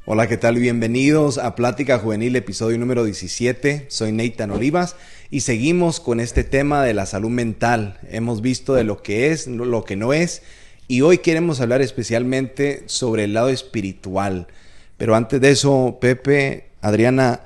Hola, ¿qué tal? Bienvenidos a Plática Juvenil, episodio número 17. Soy Nathan Olivas y seguimos con este tema de la salud mental. Hemos visto de lo que es, lo que no es, y hoy queremos hablar especialmente sobre el lado espiritual. Pero antes de eso, Pepe, Adriana,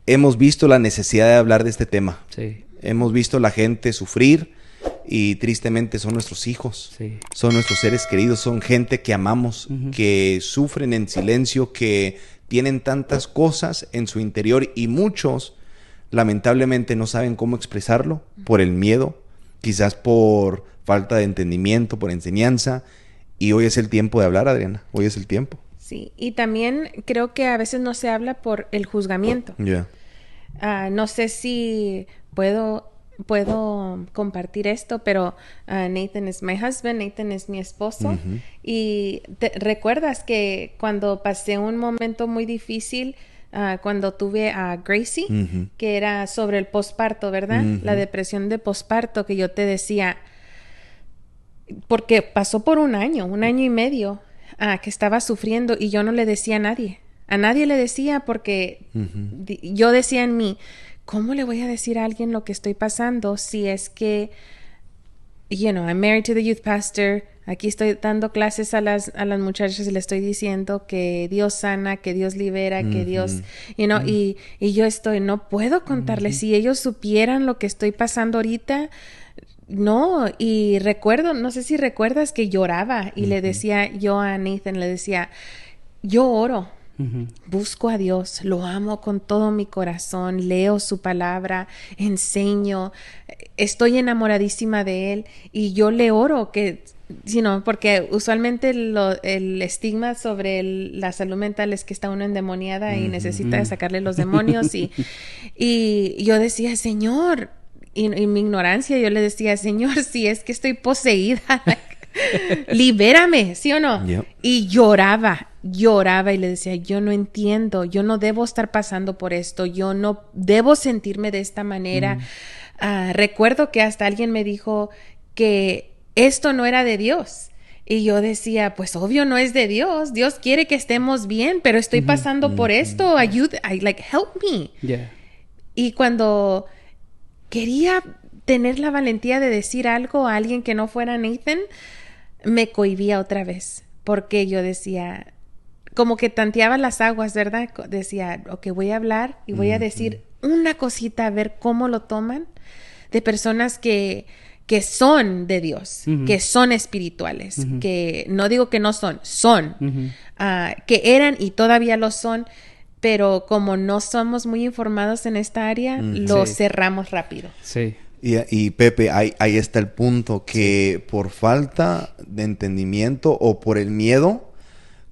hemos visto la necesidad de hablar de este tema. Sí. Hemos visto la gente sufrir y tristemente son nuestros hijos, Sí. son nuestros seres queridos, son gente que amamos, que sufren en silencio, que tienen tantas cosas en su interior y muchos lamentablemente no saben cómo expresarlo por el miedo, quizás por falta de entendimiento, por enseñanza, y hoy es el tiempo de hablar, Adriana, hoy es el tiempo. Sí, y también creo que a veces no se habla por el juzgamiento. Yeah. No sé si puedo compartir esto, pero Nathan es my husband, Nathan es mi esposo. Y ¿recuerdas que cuando pasé un momento muy difícil, cuando tuve a Gracie, que era sobre el posparto, ¿verdad? La depresión de posparto, que yo te decía, porque pasó por un año y medio, que estaba sufriendo y yo no le decía a nadie. A nadie le decía porque yo decía en mí, ¿cómo le voy a decir a alguien lo que estoy pasando si es que, I'm married to the youth pastor, aquí estoy dando clases a las muchachas y le estoy diciendo que Dios sana, que Dios libera, que Dios, y yo no puedo contarles. Si ellos supieran lo que estoy pasando ahorita, no. Y recuerdo, no sé si recuerdas que lloraba y le decía yo a Nathan, le decía, yo oro. Busco a Dios, lo amo con todo mi corazón, leo su palabra, enseño, estoy enamoradísima de Él y yo le oro que, porque usualmente el estigma sobre la salud mental es que está uno endemoniada y necesita sacarle los demonios y yo decía, Señor, y mi ignorancia, yo le decía, Señor, si es que estoy poseída, libérame, ¿sí o no? Yep. Y lloraba y le decía, yo no entiendo, yo no debo estar pasando por esto, yo no debo sentirme de esta manera. Recuerdo que hasta alguien me dijo que esto no era de Dios. Y yo decía, pues obvio no es de Dios. Dios quiere que estemos bien, pero estoy pasando por esto. Ayuda, help me. Yeah. Y cuando quería tener la valentía de decir algo a alguien que no fuera Nathan, me cohibía otra vez, porque yo decía, como que tanteaba las aguas, ¿verdad? Decía, ok, voy a hablar y voy a decir una cosita a ver cómo lo toman, de personas que son de Dios, que son espirituales, que no digo que no son, que eran y todavía lo son, pero como no somos muy informados en esta área, lo cerramos rápido. Sí. Y Pepe, ahí está el punto, que por falta de entendimiento o por el miedo,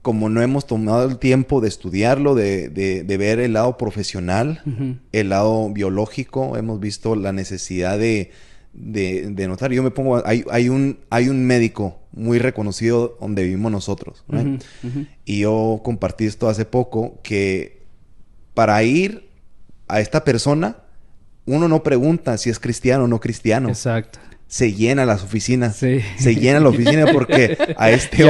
como no hemos tomado el tiempo de estudiarlo, de ver el lado profesional, el lado biológico, hemos visto la necesidad de notar. Yo me pongo, hay un médico muy reconocido donde vivimos nosotros, ¿right? Y yo compartí esto hace poco, que para ir a esta persona, uno no pregunta si es cristiano o no cristiano. Exacto. Se llena las oficinas. Sí. Se llena la oficina porque a este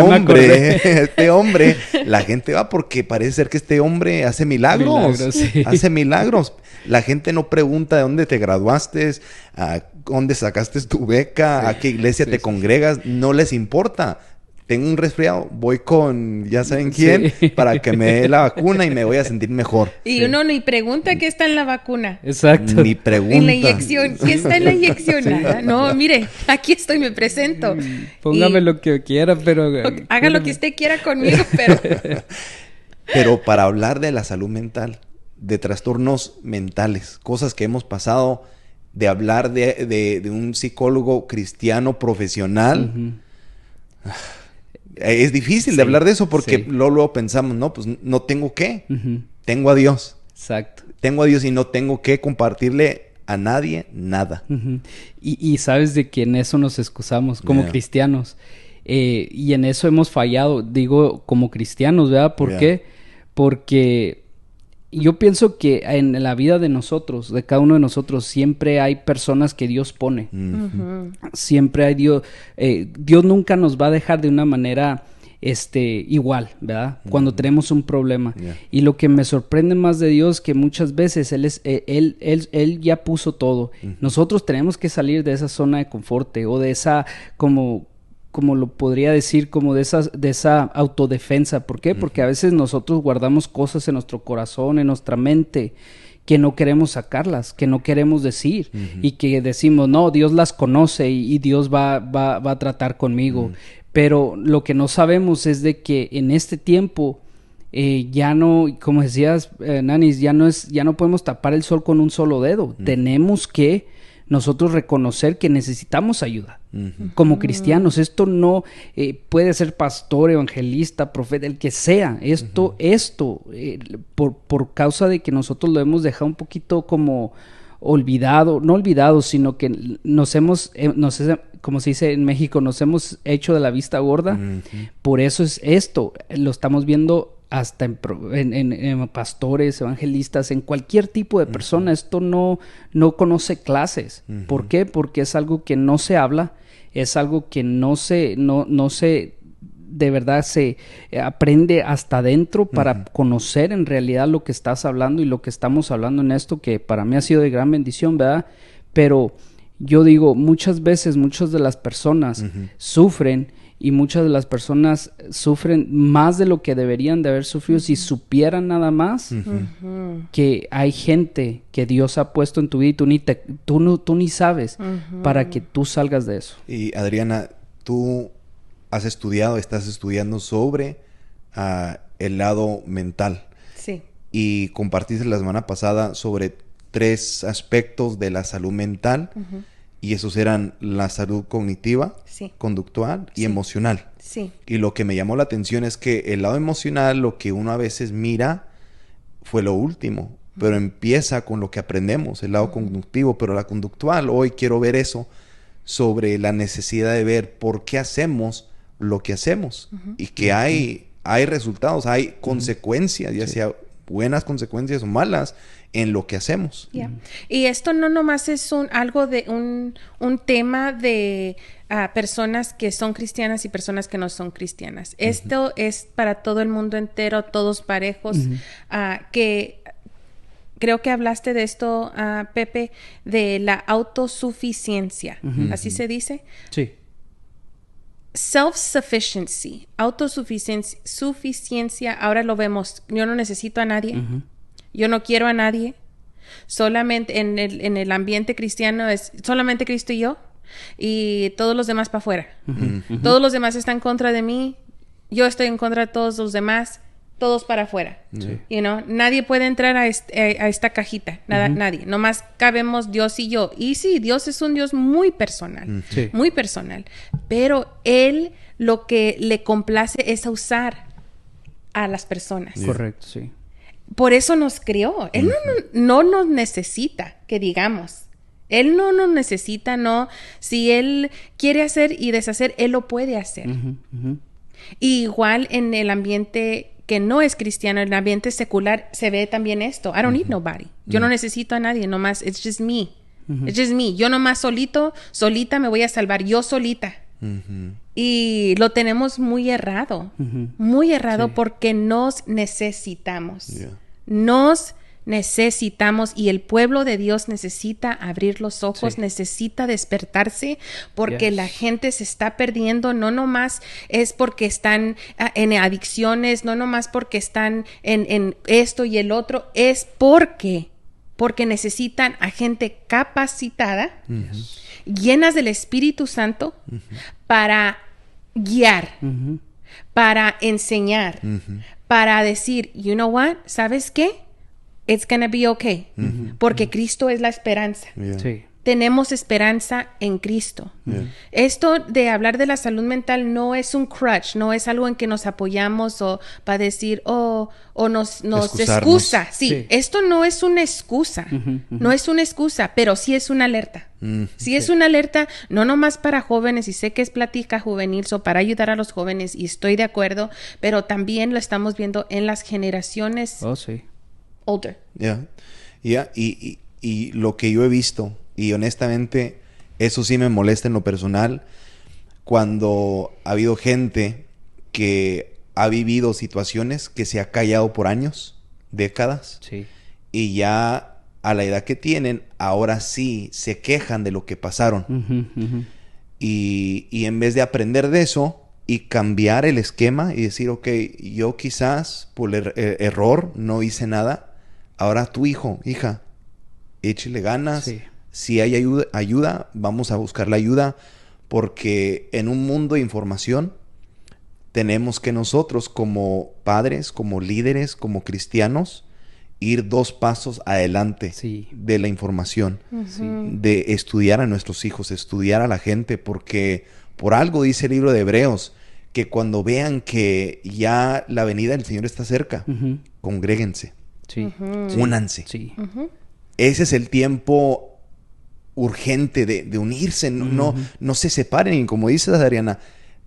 hombre, la gente va porque parece ser que este hombre hace milagros. Sí. Hace milagros. La gente no pregunta de dónde te graduaste, a dónde sacaste tu beca, a qué iglesia te congregas. No les importa. Tengo un resfriado, voy con ya saben quién para que me dé la vacuna y me voy a sentir mejor. Y uno ni pregunta qué está en la vacuna. Exacto. Ni pregunta. En la inyección. ¿Qué está en la inyección? Nada. No, mire, aquí estoy, me presento. Póngame lo que quiera, pero... Haga lo que usted quiera conmigo, pero... Pero para hablar de la salud mental, de trastornos mentales, cosas que hemos pasado, de hablar de un psicólogo cristiano profesional... Es difícil de hablar de eso porque luego pensamos, no, pues no tengo qué. Tengo a Dios. Exacto. Tengo a Dios y no tengo que compartirle a nadie nada. Y sabes de que en eso nos excusamos como cristianos. Y en eso hemos fallado, digo, como cristianos, ¿verdad? ¿Por qué? Porque yo pienso que en la vida de nosotros, de cada uno de nosotros, siempre hay personas que Dios pone. Siempre hay Dios. Dios nunca nos va a dejar de una manera igual, ¿verdad? Cuando tenemos un problema. Yeah. Y lo que me sorprende más de Dios que muchas veces Él ya puso todo. Nosotros tenemos que salir de esa zona de confort o de esa como lo podría decir, como de esa autodefensa. ¿Por qué? Porque a veces nosotros guardamos cosas en nuestro corazón, en nuestra mente, que no queremos sacarlas, que no queremos decir, y que decimos, no, Dios las conoce y Dios va a tratar conmigo. Pero lo que no sabemos es de que en este tiempo ya no, como decías, Nanis, ya no podemos tapar el sol con un solo dedo. Tenemos que nosotros reconocer que necesitamos ayuda. Como cristianos, esto no puede ser pastor, evangelista, profeta, el que sea. Esto por causa de que nosotros lo hemos dejado un poquito como olvidado, no olvidado, sino que como se dice en México, nos hemos hecho de la vista gorda. Por eso es esto, lo estamos viendo hasta en pastores, evangelistas, en cualquier tipo de persona. Esto no conoce clases. ¿Por qué? Porque es algo que no se habla, es algo que no se de verdad se aprende hasta adentro para conocer en realidad lo que estás hablando y lo que estamos hablando en esto, que para mí ha sido de gran bendición, ¿verdad? Pero yo digo, muchas veces, muchas de las personas sufren, y muchas de las personas sufren más de lo que deberían de haber sufrido si supieran nada más que hay gente que Dios ha puesto en tu vida y tú ni sabes para que tú salgas de eso. Y Adriana, tú estás estudiando sobre el lado mental. Sí. Y compartiste la semana pasada sobre 3 aspectos de la salud mental. Y esos eran la salud cognitiva, sí, conductual y sí, emocional. Sí. Y lo que me llamó la atención es que el lado emocional, lo que uno a veces mira, fue lo último. Pero empieza con lo que aprendemos, el lado conductivo. Pero la conductual, hoy quiero ver eso, sobre la necesidad de ver por qué hacemos lo que hacemos. Y que hay resultados, hay consecuencias, ya sea buenas consecuencias o malas, en lo que hacemos. Yeah. Y esto no nomás es algo de un tema de personas que son cristianas y personas que no son cristianas. Esto es para todo el mundo entero, todos parejos, que creo que hablaste de esto, Pepe, de la autosuficiencia. ¿Así se dice? Sí. Self-sufficiency, autosuficiencia, ahora lo vemos. Yo no necesito a nadie. Yo no quiero a nadie. Solamente en el ambiente cristiano es solamente Cristo y yo. Y todos los demás para afuera. Todos los demás están en contra de mí. Yo estoy en contra de todos los demás. Todos para afuera. Sí. You know? Nadie puede entrar a esta cajita. Nadie. Nomás cabemos Dios y yo. Y sí, Dios es un Dios muy personal. Sí. Muy personal. Pero Él lo que le complace es a usar a las personas. Correcto, sí. Por eso nos creó. Él no nos necesita, que digamos. Él no nos necesita, no. Si Él quiere hacer y deshacer, Él lo puede hacer. Y igual en el ambiente que no es cristiano, en el ambiente secular, se ve también esto. I don't need nobody. Yo no necesito a nadie, nomás, it's just me. It's just me. Yo nomás solita me voy a salvar. Yo solita. Y lo tenemos muy errado. Muy errado, porque nos necesitamos. Nos necesitamos, y el pueblo de Dios necesita abrir los ojos, necesita despertarse, porque la gente se está perdiendo. No nomás es porque están en adicciones, no nomás porque están en esto y el otro, es porque necesitan a gente capacitada, llenas del Espíritu Santo, para guiar, para enseñar, para decir, you know what, ¿sabes qué? It's gonna be okay. Porque Cristo es la esperanza. Sí. Tenemos esperanza en Cristo. Esto de hablar de la salud mental no es un crutch, no es algo en que nos apoyamos o para decir, o nos excusa. Sí, esto no es una excusa. No es una excusa, pero sí es una alerta. Sí es una alerta, no nomás para jóvenes, y sé que es plática juvenil, para ayudar a los jóvenes, y estoy de acuerdo, pero también lo estamos viendo en las generaciones older. Y lo que yo he visto, y honestamente eso sí me molesta en lo personal, cuando ha habido gente que ha vivido situaciones que se ha callado por años, décadas, Sí. y ya a la edad que tienen, ahora sí se quejan de lo que pasaron. Ujú, ujú. Y en vez de aprender de eso y cambiar el esquema y decir, ok, yo quizás por el error no hice nada, ahora tu hijo, hija, échale ganas. Sí. Si hay ayuda, vamos a buscar la ayuda, porque en un mundo de información tenemos que nosotros como padres, como líderes, como cristianos, ir 2 pasos adelante Sí. de la información, Sí. de estudiar a nuestros hijos, estudiar a la gente, porque por algo dice el libro de Hebreos, que cuando vean que ya la venida del Señor está cerca, Ujú. congréguense, Sí. únanse. Sí. Ese es el tiempo urgente de unirse, no se separen. Y como dices, Adriana,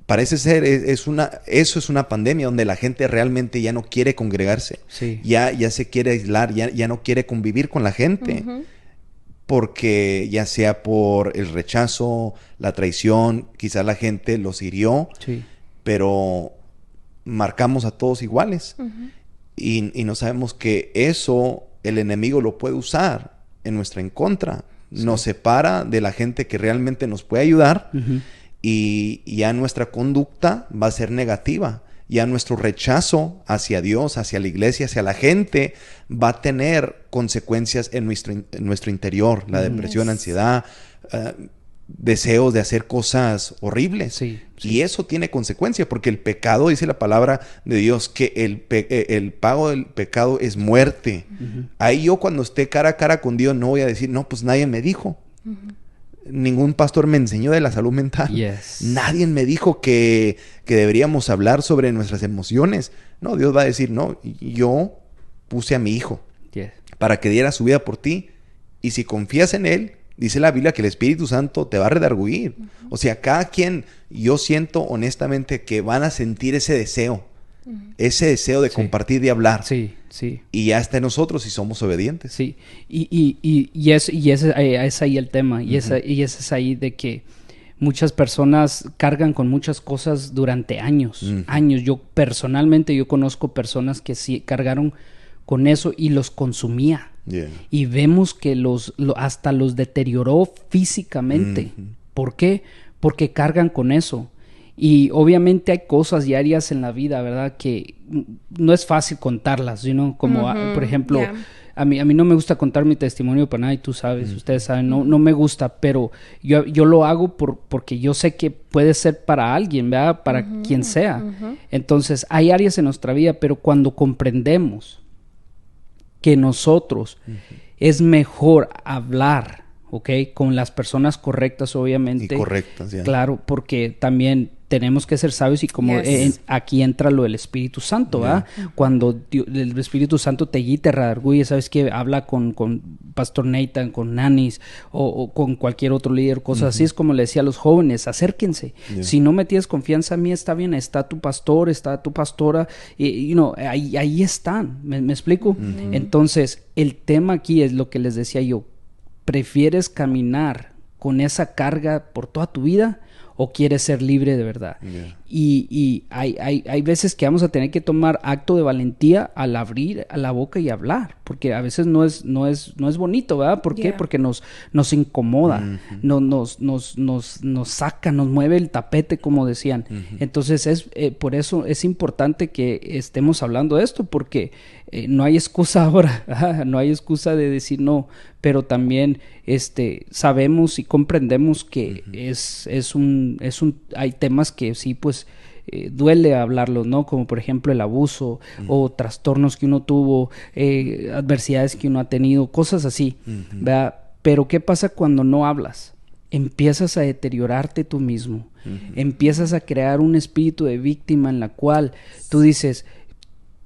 parece ser, eso es una pandemia donde la gente realmente ya no quiere congregarse. Sí. Ya se quiere aislar, ya no quiere convivir con la gente. Porque ya sea por el rechazo, la traición, quizá la gente los hirió, Sí. pero marcamos a todos iguales. Y no sabemos que eso el enemigo lo puede usar en nuestra en contra. Nos separa de la gente que realmente nos puede ayudar. Ujú. Y ya nuestra conducta va a ser negativa. Ya nuestro rechazo hacia Dios, hacia la iglesia, hacia la gente, va a tener consecuencias en nuestro interior. La depresión, ansiedad, deseos de hacer cosas horribles. Sí, sí. Y eso tiene consecuencias, porque el pecado, dice la palabra de Dios, que el pago del pecado es muerte. Ahí yo cuando esté cara a cara con Dios no voy a decir, no, pues nadie me dijo. Ningún pastor me enseñó de la salud mental. Yes. Nadie me dijo que deberíamos hablar sobre nuestras emociones. No, Dios va a decir, no, yo puse a mi hijo Yes. para que diera su vida por ti. Y si confías en él, dice la Biblia que el Espíritu Santo te va a redarguir. O sea, cada quien, yo siento honestamente que van a sentir ese deseo. Ese deseo de Sí. compartir, de hablar. Sí, sí. Y ya está en nosotros si somos obedientes. Sí, y ese es ahí el tema, y ese es ahí de que muchas personas cargan con muchas cosas durante años, años. Yo personalmente, yo conozco personas que sí cargaron con eso y los consumía. Yeah. Y vemos que hasta los deterioró físicamente. ¿Por qué? Porque cargan con eso. Y obviamente hay cosas diarias en la vida, ¿verdad? Que no es fácil contarlas, ¿no? Como, por ejemplo, Yeah. a mí no me gusta contar mi testimonio para nada, y tú sabes, ustedes saben, no me gusta, pero yo lo hago porque yo sé que puede ser para alguien, ¿verdad? Para quien sea. Entonces, hay áreas en nuestra vida, pero cuando comprendemos que nosotros es mejor hablar, ¿ok? Con las personas correctas, obviamente. Y correctas, ya. Claro, porque también tenemos que ser sabios y como Yes. aquí entra lo del Espíritu Santo, ¿verdad? Cuando el Espíritu Santo te guía y te redarguye, ¿sabes qué? Habla con Pastor Nathan, con Nanis o con cualquier otro líder, cosas así. Es como le decía a los jóvenes, acérquense. Yeah. Si no me tienes confianza en mí, está bien, está tu pastor, está tu pastora, y ahí están, ¿me explico? Entonces, el tema aquí es lo que les decía yo, ¿prefieres caminar con esa carga por toda tu vida o quieres ser libre de verdad? Yeah. Y hay veces que vamos a tener que tomar acto de valentía al abrir a la boca y hablar, porque a veces no es bonito, ¿verdad? ¿Por qué? Yeah. Porque nos incomoda, nos saca, nos mueve el tapete, como decían. Entonces por eso es importante que estemos hablando de esto, porque no hay excusa ahora, no hay excusa de decir no, pero también sabemos y comprendemos que hay temas que sí, pues duele hablarlos, ¿no? Como por ejemplo el abuso o trastornos que uno tuvo, adversidades que uno ha tenido, cosas así, ¿verdad? Pero ¿qué pasa cuando no hablas? Empiezas a deteriorarte tú mismo, empiezas a crear un espíritu de víctima en la cual tú dices,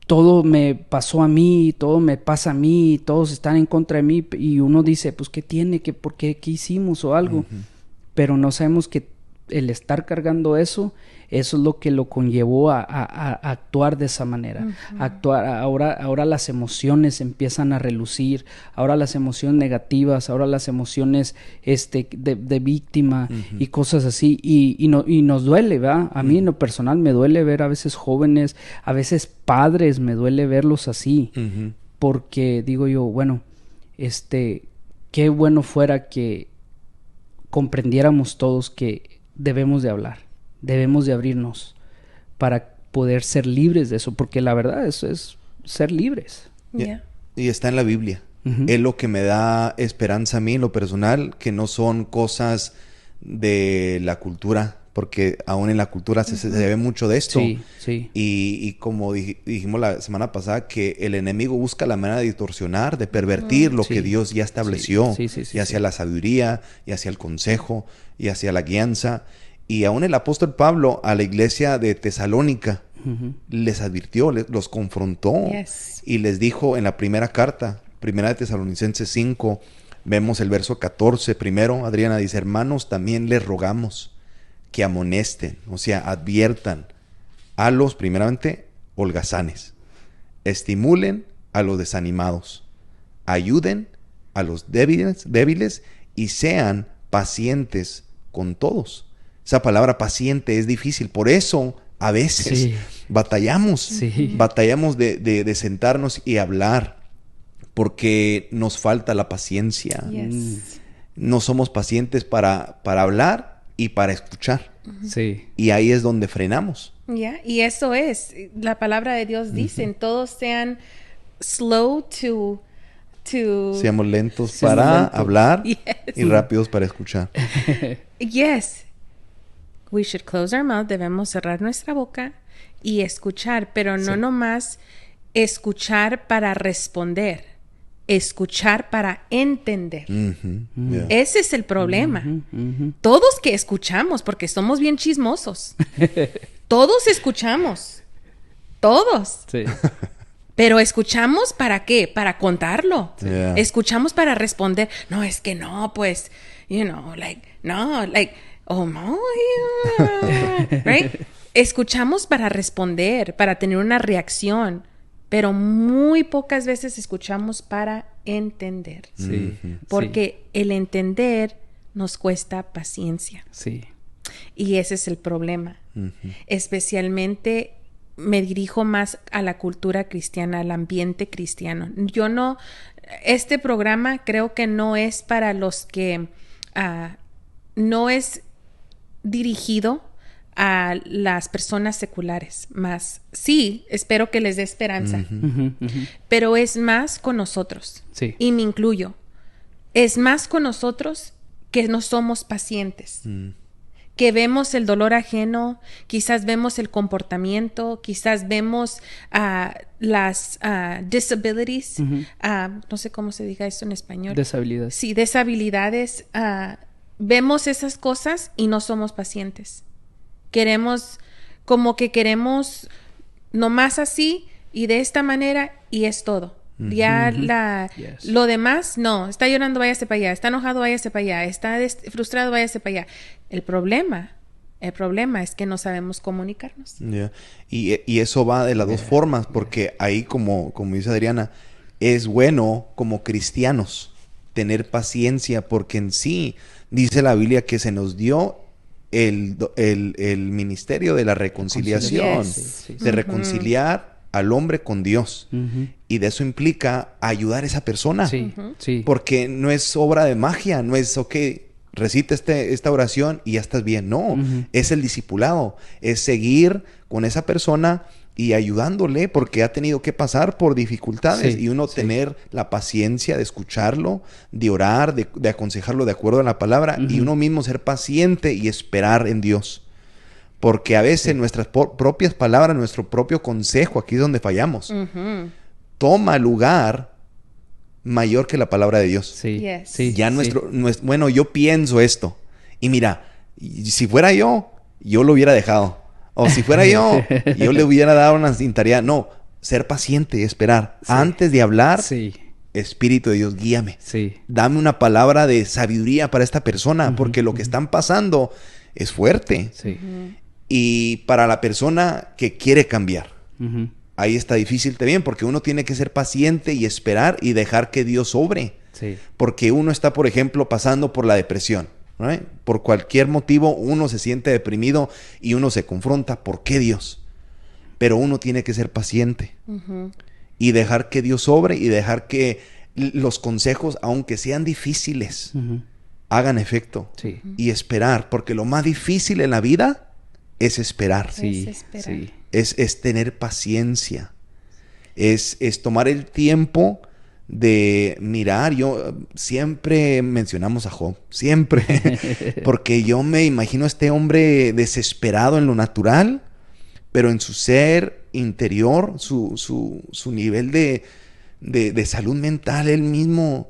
todo me pasó a mí, todo me pasa a mí, todos están en contra de mí, y uno dice, pues ¿qué tiene? ¿Por qué? ¿Qué hicimos o algo? Pero no sabemos que el estar cargando eso eso es lo que lo conllevó a actuar de esa manera. Ahora las emociones empiezan a relucir, ahora las emociones negativas, ahora las emociones de víctima y cosas así, y nos duele, ¿verdad? A mí en lo personal me duele ver a veces jóvenes, a veces padres, me duele verlos así, porque digo yo, bueno, qué bueno fuera que comprendiéramos todos que debemos de hablar, debemos de abrirnos para poder ser libres de eso, porque la verdad eso es ser libres. Y está en la Biblia. Es lo que me da esperanza a mí en lo personal, que no son cosas de la cultura, porque aún en la cultura se ve mucho de esto. Sí. Y como dijimos la semana pasada, que el enemigo busca la manera de distorsionar, de pervertir lo que Dios ya estableció, y hacia la sabiduría, y hacia el consejo, y hacia la guianza. Y aún el apóstol Pablo a la iglesia de Tesalónica les advirtió, los confrontó, y les dijo en la primera carta, primera de Tesalonicenses 5, vemos el verso 14 primero. Adriana dice: hermanos, también les rogamos que amonesten, o sea, adviertan a los, primeramente, holgazanes, estimulen a los desanimados, ayuden a los débiles y sean pacientes con todos. Esa palabra paciente es difícil, por eso a veces batallamos de sentarnos y hablar, porque nos falta la paciencia. No somos pacientes para hablar y para escuchar. Y ahí es donde frenamos. Y eso es, la palabra de Dios dice, todos sean slow to seamos lentos para hablar y rápidos para escuchar. We should close our mouth, debemos cerrar nuestra boca y escuchar, pero no nomás escuchar para responder, escuchar para entender. Ese es el problema. Todos que escuchamos, porque somos bien chismosos. Todos escuchamos. Todos. Pero escuchamos ¿para qué? Para contarlo. Escuchamos para responder. No, es que no, pues, oh no, right? Escuchamos para responder, para tener una reacción. Pero muy pocas veces escuchamos para entender. Porque el entender nos cuesta paciencia. Y ese es el problema. Especialmente me dirijo más a la cultura cristiana, al ambiente cristiano. Este programa creo que no es para los que no es dirigido a las personas seculares, más sí, espero que les dé esperanza, pero es más con nosotros, y me incluyo, es más con nosotros que no somos pacientes, que vemos el dolor ajeno, quizás vemos el comportamiento, quizás vemos las disabilities, no sé cómo se diga esto en español. Deshabilidades. Sí, deshabilidades, vemos esas cosas y no somos pacientes. Queremos nomás así y de esta manera y es todo. Lo demás, no. Está llorando, váyase para allá. Está enojado, váyase para allá. Está frustrado, váyase para allá. El problema es que no sabemos comunicarnos. Y eso va de las dos formas, porque ahí, como dice Adriana, es bueno como cristianos tener paciencia, porque en sí dice la Biblia que se nos dio el ministerio de la reconciliación, de reconciliar al hombre con Dios. Y de eso implica ayudar a esa persona. Porque no es obra de magia, no es, recita esta oración y ya estás bien. No, es el discipulado, es seguir con esa persona y ayudándole, porque ha tenido que pasar por dificultades, y uno tener la paciencia de escucharlo, de orar, de aconsejarlo de acuerdo a la palabra, y uno mismo ser paciente y esperar en Dios. Porque a veces nuestras propias palabras, nuestro propio consejo, aquí es donde fallamos, toma lugar mayor que la palabra de Dios. Ya bueno, yo pienso esto, y mira, si fuera yo lo hubiera dejado. O si fuera yo le hubiera dado una tarea. No, ser paciente y esperar. Antes de hablar, Espíritu de Dios, guíame. Dame una palabra de sabiduría para esta persona, porque lo que están pasando es fuerte. Y para la persona que quiere cambiar, Ujú. ahí está difícil también, porque uno tiene que ser paciente y esperar y dejar que Dios obre. Sí. Porque uno está, por ejemplo, pasando por la depresión, ¿right? Por cualquier motivo uno se siente deprimido y uno se confronta, ¿por qué Dios? Pero uno tiene que ser paciente y dejar que Dios obre y dejar que los consejos, aunque sean difíciles, Ujú. hagan efecto. Sí. Y esperar, porque lo más difícil en la vida es esperar. Sí. Es esperar. Sí. Es tener paciencia. Es tomar el tiempo de mirar. Siempre mencionamos a Job, siempre. Porque yo me imagino a este hombre desesperado en lo natural, pero en su ser interior, su nivel de salud mental, él mismo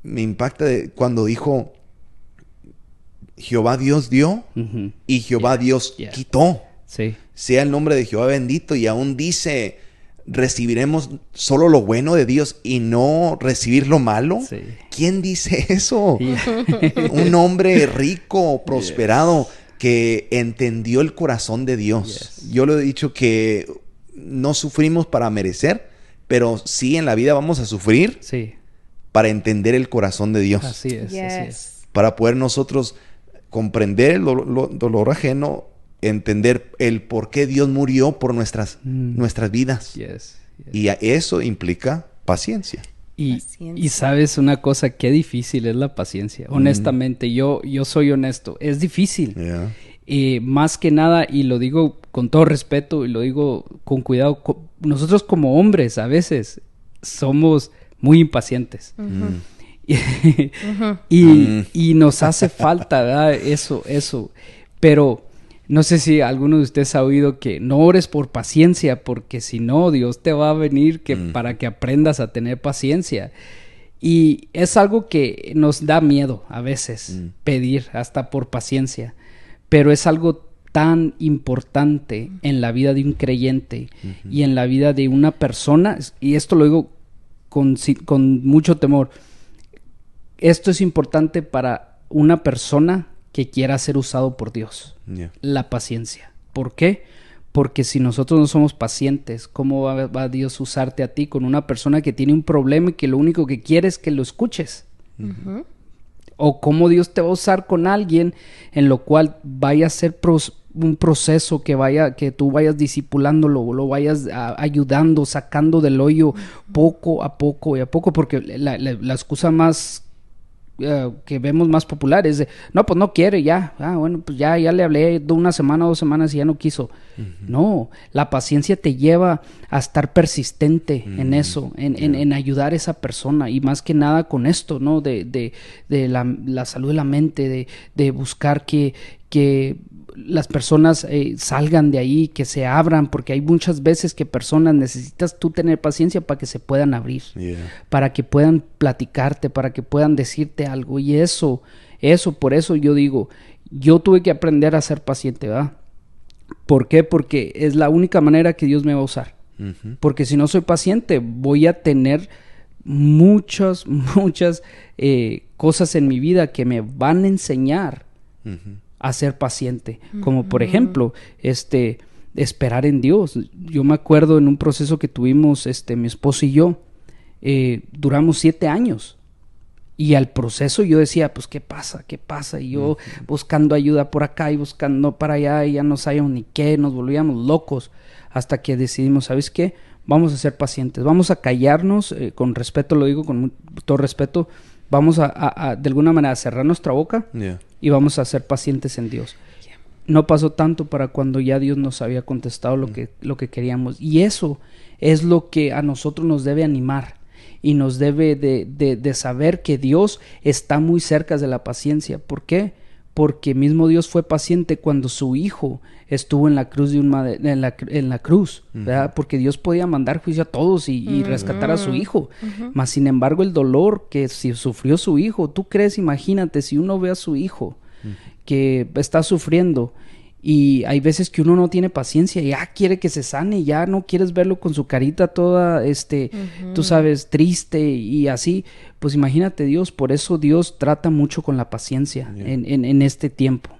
me impacta cuando dijo, Jehová Dios dio Ujú. y Jehová Dios quitó. Sí. Sea el nombre de Jehová bendito. Y aún dice, recibiremos solo lo bueno de Dios y no recibir lo malo. Sí. ¿Quién dice eso? Yeah. Un hombre rico, prosperado, que entendió el corazón de Dios. Yes. Yo lo he dicho que no sufrimos para merecer, pero sí en la vida vamos a sufrir Sí. para entender el corazón de Dios. Así es. Así es. Yes. Para poder nosotros comprender el dolor ajeno, entender el por qué Dios murió por nuestras vidas. Yes. Yes. Y eso implica paciencia. Y Paciencia. sabes una cosa, qué difícil es la paciencia. Honestamente, yo soy honesto. Es difícil. Yeah. Más que nada, y lo digo con todo respeto y lo digo con cuidado, nosotros como hombres a veces somos muy impacientes. Y nos hace falta, ¿verdad? Eso. Pero no sé si alguno de ustedes ha oído que no ores por paciencia, porque si no, Dios te va a venir para que aprendas a tener paciencia. Y es algo que nos da miedo a veces pedir hasta por paciencia, pero es algo tan importante en la vida de un creyente y en la vida de una persona, y esto lo digo con mucho temor. Esto es importante para una persona que quiera ser usado por Dios. Yeah. La paciencia. ¿Por qué? Porque si nosotros no somos pacientes, ¿cómo va Dios usarte a ti con una persona que tiene un problema y que lo único que quiere es que lo escuches? O cómo Dios te va a usar con alguien en lo cual vaya a ser un proceso que tú vayas discipulándolo, lo vayas ayudando, sacando del hoyo poco a poco y a poco, porque la excusa más que vemos más popular es de, no, pues no quiere ya, bueno, pues ya le hablé de una semana, 2 semanas y ya no quiso. No, la paciencia te lleva a estar persistente en eso, en ayudar a esa persona, y más que nada con esto, ¿no? De la salud de la mente, de buscar que las personas salgan de ahí, que se abran, porque hay muchas veces que personas necesitas tú tener paciencia para que se puedan abrir, para que puedan platicarte, para que puedan decirte algo. Y eso, por eso yo digo, yo tuve que aprender a ser paciente, ¿verdad? ¿Por qué? Porque es la única manera que Dios me va a usar. Porque si no soy paciente, voy a tener muchas cosas en mi vida que me van a enseñar a ser paciente, como por ejemplo, esperar en Dios. Yo me acuerdo en un proceso que tuvimos, mi esposo y yo, duramos 7 años, y al proceso yo decía, pues, ¿qué pasa? Y yo buscando ayuda por acá y buscando para allá, y ya no sabíamos ni qué, nos volvíamos locos, hasta que decidimos, ¿sabes qué? Vamos a ser pacientes, vamos a callarnos, con respeto, lo digo con todo respeto, vamos a de alguna manera cerrar nuestra boca y vamos a ser pacientes en Dios. No pasó tanto para cuando ya Dios nos había contestado lo que queríamos. Y eso es lo que a nosotros nos debe animar y nos debe de saber que Dios está muy cerca de la paciencia. ¿Por qué? Porque mismo Dios fue paciente cuando su hijo estuvo en la cruz en la cruz, ¿verdad? Porque Dios podía mandar juicio a todos y rescatar a su hijo. Mas sin embargo, el dolor que sufrió su hijo, tú crees, imagínate, si uno ve a su hijo que está sufriendo, y hay veces que uno no tiene paciencia, ya quiere que se sane, ya no quieres verlo con su carita toda, tú sabes, triste y así. Pues imagínate Dios, por eso Dios trata mucho con la paciencia en este tiempo.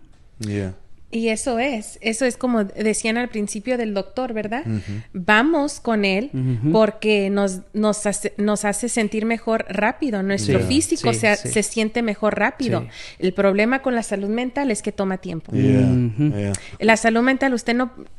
Y eso es como decían al principio del doctor, ¿verdad? Vamos con él porque nos hace sentir mejor rápido. Nuestro físico se siente mejor rápido. Sí. El problema con la salud mental es que toma tiempo. La salud mental,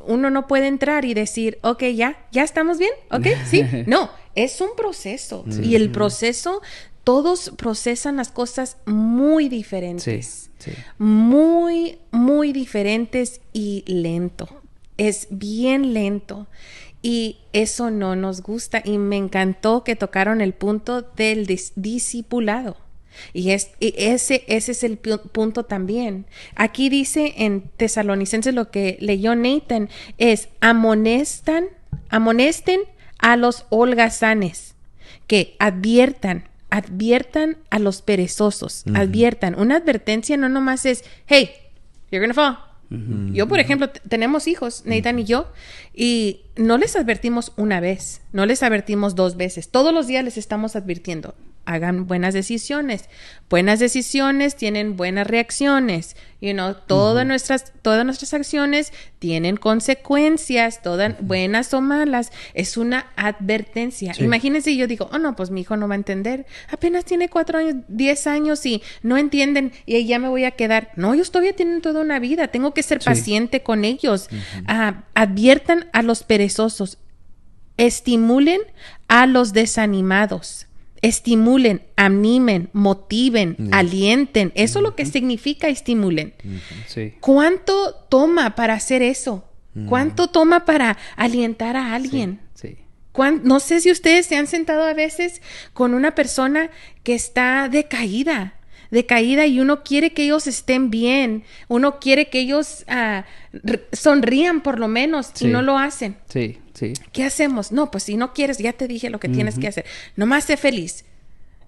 uno no puede entrar y decir, ok, ya estamos bien, ok, sí. No, es un proceso. Y el proceso, todos procesan las cosas muy diferentes. Sí. Muy, muy diferentes y lento. Es bien lento. Y eso no nos gusta. Y me encantó que tocaron el punto del discipulado. Y ese es el punto también. Aquí dice en Tesalonicenses, lo que leyó Nathan, es amonesten a los holgazanes, que adviertan a los perezosos, adviertan. Una advertencia no nomás es, hey, you're gonna fall. Yo, por ejemplo, tenemos hijos, Nathan y yo, y no les advertimos una vez, no les advertimos 2 veces. Todos los días les estamos advirtiendo. Hagan buenas decisiones. Buenas decisiones tienen buenas reacciones. Todas nuestras acciones tienen consecuencias, todas buenas o malas. Es una advertencia. Sí. Imagínense, yo digo, no, pues mi hijo no va a entender. Apenas tiene 4 años, 10 años y no entienden y ahí ya me voy a quedar. No, ellos todavía tienen toda una vida. Tengo que ser paciente con ellos. Adviertan a los perezosos. Estimulen a los desanimados. Estimulen, animen, motiven, alienten. Eso es lo que significa estimulen. Sí. ¿Cuánto toma para hacer eso? ¿Cuánto toma para alientar a alguien? Sí. No sé si ustedes se han sentado a veces con una persona que está decaída y uno quiere que ellos estén bien, uno quiere que ellos sonrían por lo menos y no lo hacen. Sí. Sí. ¿Qué hacemos? No, pues si no quieres, ya te dije lo que tienes que hacer. Nomás sé feliz.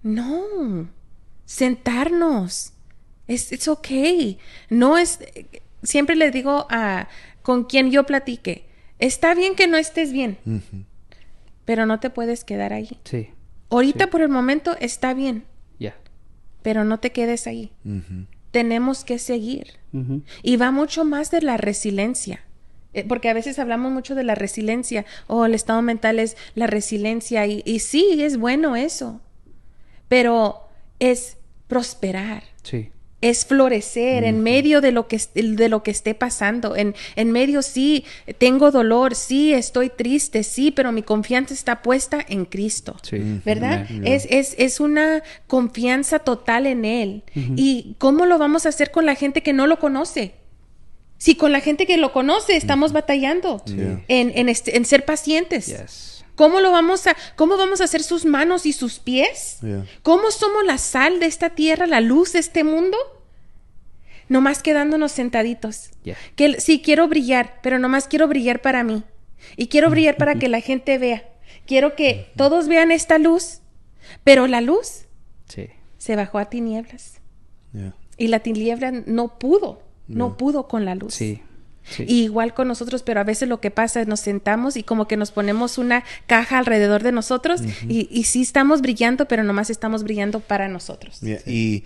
No. Sentarnos. It's okay. No es... Siempre les digo con quien yo platique, está bien que no estés bien, pero no te puedes quedar ahí. Sí. Ahorita por el momento está bien. Ya. Pero no te quedes ahí. Tenemos que seguir. Y va mucho más de la resiliencia. Porque a veces hablamos mucho de la resiliencia. El estado mental es la resiliencia. Y sí, es bueno eso. Pero es prosperar. Sí. Es florecer en medio de lo que esté pasando. En medio, sí, tengo dolor. Sí, estoy triste. Sí, pero mi confianza está puesta en Cristo. Sí. ¿Verdad? Es una confianza total en Él. ¿Y cómo lo vamos a hacer con la gente que no lo conoce? Si con la gente que lo conoce estamos batallando en ser pacientes. Yes. ¿Cómo vamos a hacer sus manos y sus pies? Yeah. ¿Cómo somos la sal de esta tierra, la luz de este mundo? Nomás quedándonos sentaditos. Yeah. Sí, quiero brillar, pero nomás quiero brillar para mí. Y quiero brillar para que la gente vea. Quiero que todos vean esta luz, pero la luz se bajó a tinieblas. Yeah. Y la tiniebla no pudo con la luz. Sí. Sí. Y igual con nosotros, pero a veces lo que pasa es nos sentamos y como que nos ponemos una caja alrededor de nosotros y sí estamos brillando, pero nomás estamos brillando para nosotros. Yeah. Sí.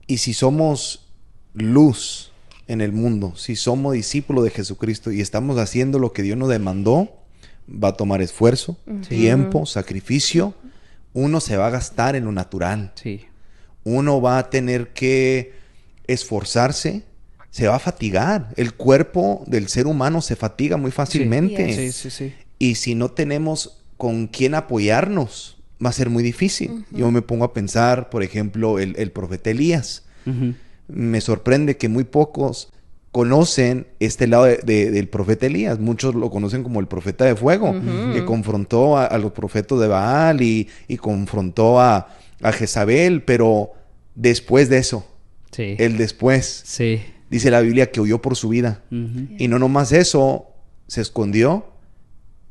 Y si somos luz en el mundo, si somos discípulos de Jesucristo y estamos haciendo lo que Dios nos demandó, va a tomar esfuerzo, tiempo, sacrificio. Uno se va a gastar en lo natural. Sí. Uno va a tener que esforzarse. Se va a fatigar. El cuerpo del ser humano se fatiga muy fácilmente. Sí. Y si no tenemos con quién apoyarnos, va a ser muy difícil. Yo me pongo a pensar, por ejemplo, el profeta Elías. Me sorprende que muy pocos conocen este lado del profeta Elías. Muchos lo conocen como el profeta de fuego, que confrontó a los profetas de Baal y confrontó a Jezabel, pero después de eso, el después... Sí. Dice la Biblia que huyó por su vida. Y no nomás eso, se escondió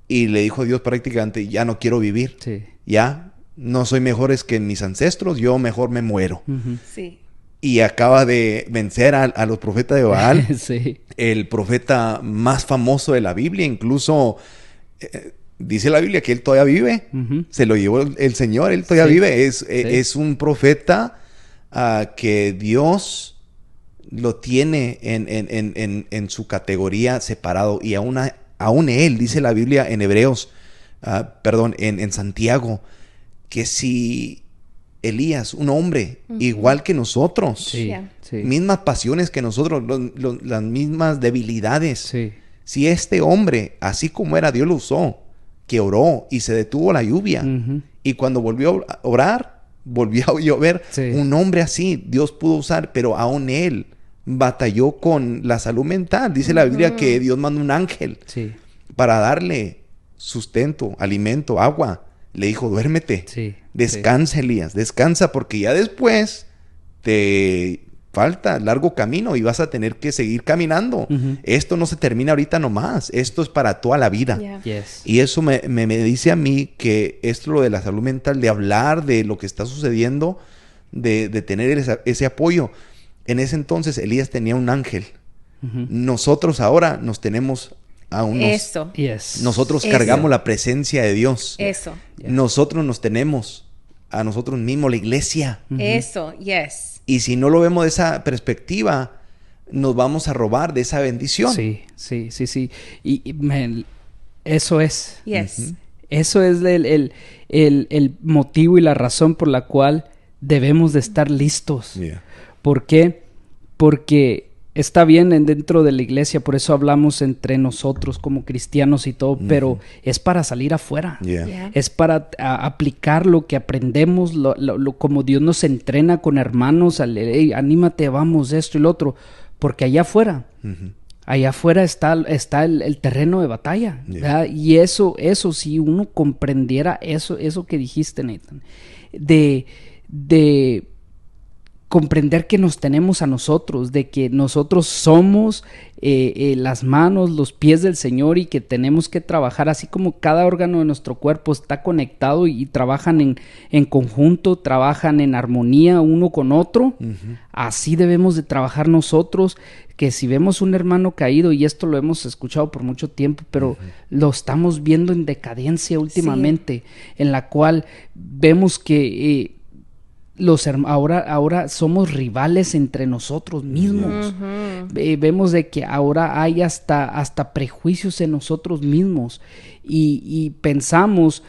y le dijo a Dios prácticamente, ya no quiero vivir. Sí. Ya no soy mejores que mis ancestros, yo mejor me muero. Sí. Y acaba de vencer a los profetas de Baal. Sí. El profeta más famoso de la Biblia. Incluso dice la Biblia que él todavía vive. Se lo llevó el Señor, él todavía vive. Es un profeta que Dios lo tiene en su categoría separado. Y aún él, dice la Biblia en Hebreos, en Santiago, que si Elías, un hombre igual que nosotros, Sí. mismas pasiones que nosotros, las mismas debilidades, Sí. si este hombre, así como era, Dios lo usó, que oró y se detuvo la lluvia, y cuando volvió a orar, volvió a llover, Sí. un hombre así Dios pudo usar, pero aún él batalló con la salud mental. Dice la Biblia que Dios mandó un ángel Sí. para darle sustento, alimento, agua. Le dijo, duérmete, Sí. descansa, Elías, descansa, porque ya después te falta largo camino y vas a tener que seguir caminando. Esto no se termina ahorita nomás, esto es para toda la vida. Yeah. Yes. Y eso me dice a mí que esto, lo de la salud mental, de hablar de lo que está sucediendo, de tener ese apoyo. En ese entonces Elías tenía un ángel. Nosotros ahora nos tenemos a unos... Eso. Yes. Nosotros Eso. cargamos la presencia de Dios. Eso. Nosotros nos tenemos a nosotros mismos, la iglesia. Eso. Yes. Y si no lo vemos de esa perspectiva, nos vamos a robar de esa bendición. Sí. Eso es. Yes. Eso es el motivo y la razón por la cual debemos de estar listos. Yeah. ¿Por qué? Porque está bien dentro de la iglesia, por eso hablamos entre nosotros como cristianos y todo, pero es para salir afuera. Yeah. Yeah. Es para aplicar lo que aprendemos, como Dios nos entrena con hermanos, hey, anímate, vamos, esto y lo otro, porque allá afuera, está el terreno de batalla, ¿verdad? Y eso, si uno comprendiera eso que dijiste, Nathan, de comprender que nos tenemos a nosotros, de que nosotros somos las manos, los pies del Señor y que tenemos que trabajar así como cada órgano de nuestro cuerpo está conectado y trabajan en conjunto, trabajan en armonía uno con otro. Así debemos de trabajar nosotros, que si vemos un hermano caído, y esto lo hemos escuchado por mucho tiempo, pero lo estamos viendo en decadencia últimamente, en la cual vemos que ahora somos rivales entre nosotros mismos. Vemos de que ahora hay hasta prejuicios en nosotros mismos y pensamos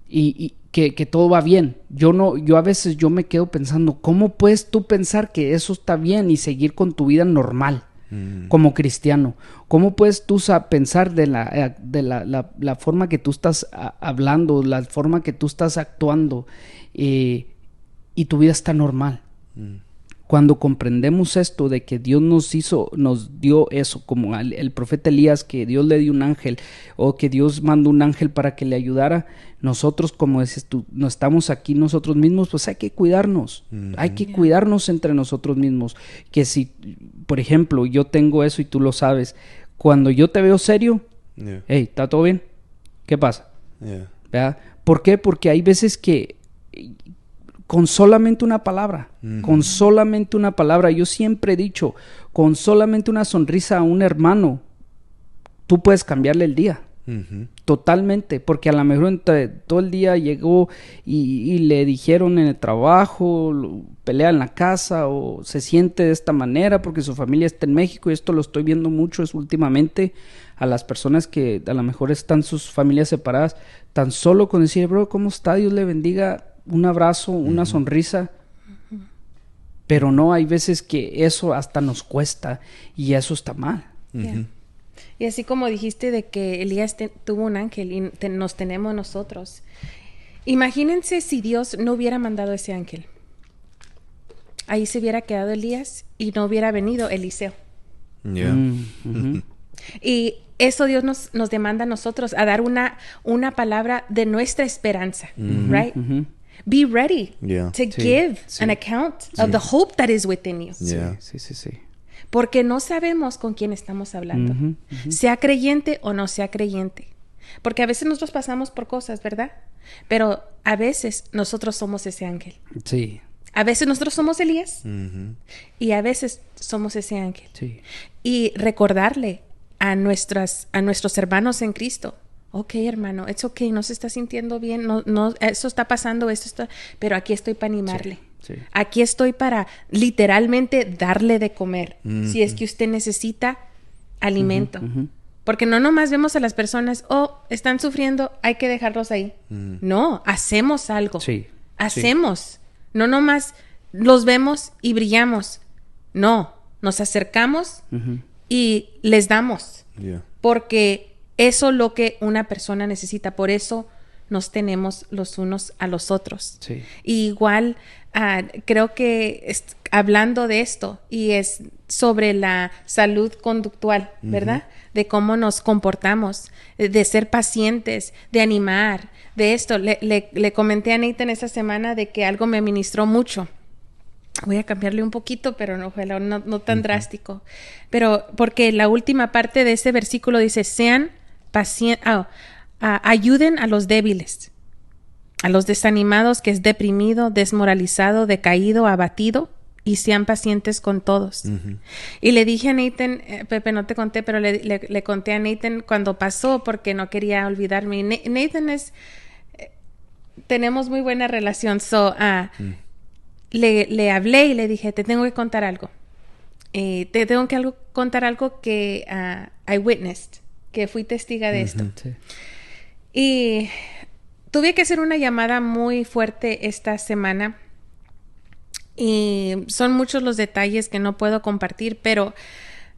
que todo va bien. Yo a veces me quedo pensando, ¿cómo puedes tú pensar que eso está bien y seguir con tu vida normal como cristiano? ¿Cómo puedes tú pensar de la forma que tú estás hablando, la forma que tú estás actuando y tu vida está normal? Cuando comprendemos esto de que Dios nos dio eso, como el profeta Elías, que Dios le dio un ángel, o que Dios mandó un ángel para que le ayudara, nosotros, como dices tú, no estamos aquí nosotros mismos, pues hay que cuidarnos, hay que cuidarnos entre nosotros mismos. Que si, por ejemplo, yo tengo eso y tú lo sabes, cuando yo te veo serio, hey, ¿está todo bien? ¿Qué pasa? ¿Verdad? ¿Por qué? Porque hay veces que con solamente una palabra, yo siempre he dicho, con solamente una sonrisa a un hermano, tú puedes cambiarle el día. Totalmente, porque a lo mejor todo el día llegó y le dijeron en el trabajo, pelea en la casa o se siente de esta manera porque su familia está en México, y esto lo estoy viendo mucho últimamente a las personas que a lo mejor están sus familias separadas, tan solo con decir, bro, ¿cómo está? Dios le bendiga, un abrazo, una sonrisa. Pero no, hay veces que eso hasta nos cuesta y eso está mal. Y así como dijiste de que Elías tuvo un ángel y nos tenemos nosotros. Imagínense si Dios no hubiera mandado ese ángel. Ahí se hubiera quedado Elías y no hubiera venido Eliseo. Y eso Dios nos demanda a nosotros, a dar una palabra de nuestra esperanza, right? Be ready to give an account of the hope that is within you. Sí. Porque no sabemos con quién estamos hablando, sea creyente o no sea creyente. Porque a veces nosotros pasamos por cosas, ¿verdad? Pero a veces nosotros somos ese ángel. Sí. A veces nosotros somos Elías y a veces somos ese ángel. Sí. Y recordarle a nuestros hermanos en Cristo, ok, hermano, it's okay, no se está sintiendo bien, no, eso está pasando, pero aquí estoy para animarle. Sí. Aquí estoy para literalmente darle de comer. Si es que usted necesita alimento. Porque no nomás vemos a las personas, están sufriendo, hay que dejarlos ahí. No, hacemos algo. Sí. Hacemos. Sí. No nomás los vemos y brillamos. No, nos acercamos y les damos. Porque eso es lo que una persona necesita. Por eso nos tenemos los unos a los otros. Sí. Y igual, creo que hablando de esto, y es sobre la salud conductual, ¿verdad? De cómo nos comportamos, de ser pacientes, de animar, de esto. Le comenté a Nathan esa semana de que algo me ministró mucho. Voy a cambiarle un poquito, pero no tan drástico. Pero porque la última parte de ese versículo dice, sean pacientes, ayuden a los débiles, a los desanimados, que es deprimido, desmoralizado, decaído, abatido, y sean pacientes con todos. Y le dije a Nathan, Pepe, no te conté, pero le conté a Nathan cuando pasó, porque no quería olvidarme. Nathan tenemos muy buena relación, le hablé y le dije, te tengo que contar algo. Te tengo que contar algo que I witnessed, que fui testiga de esto. Sí. Y tuve que hacer una llamada muy fuerte esta semana. Y son muchos los detalles que no puedo compartir, pero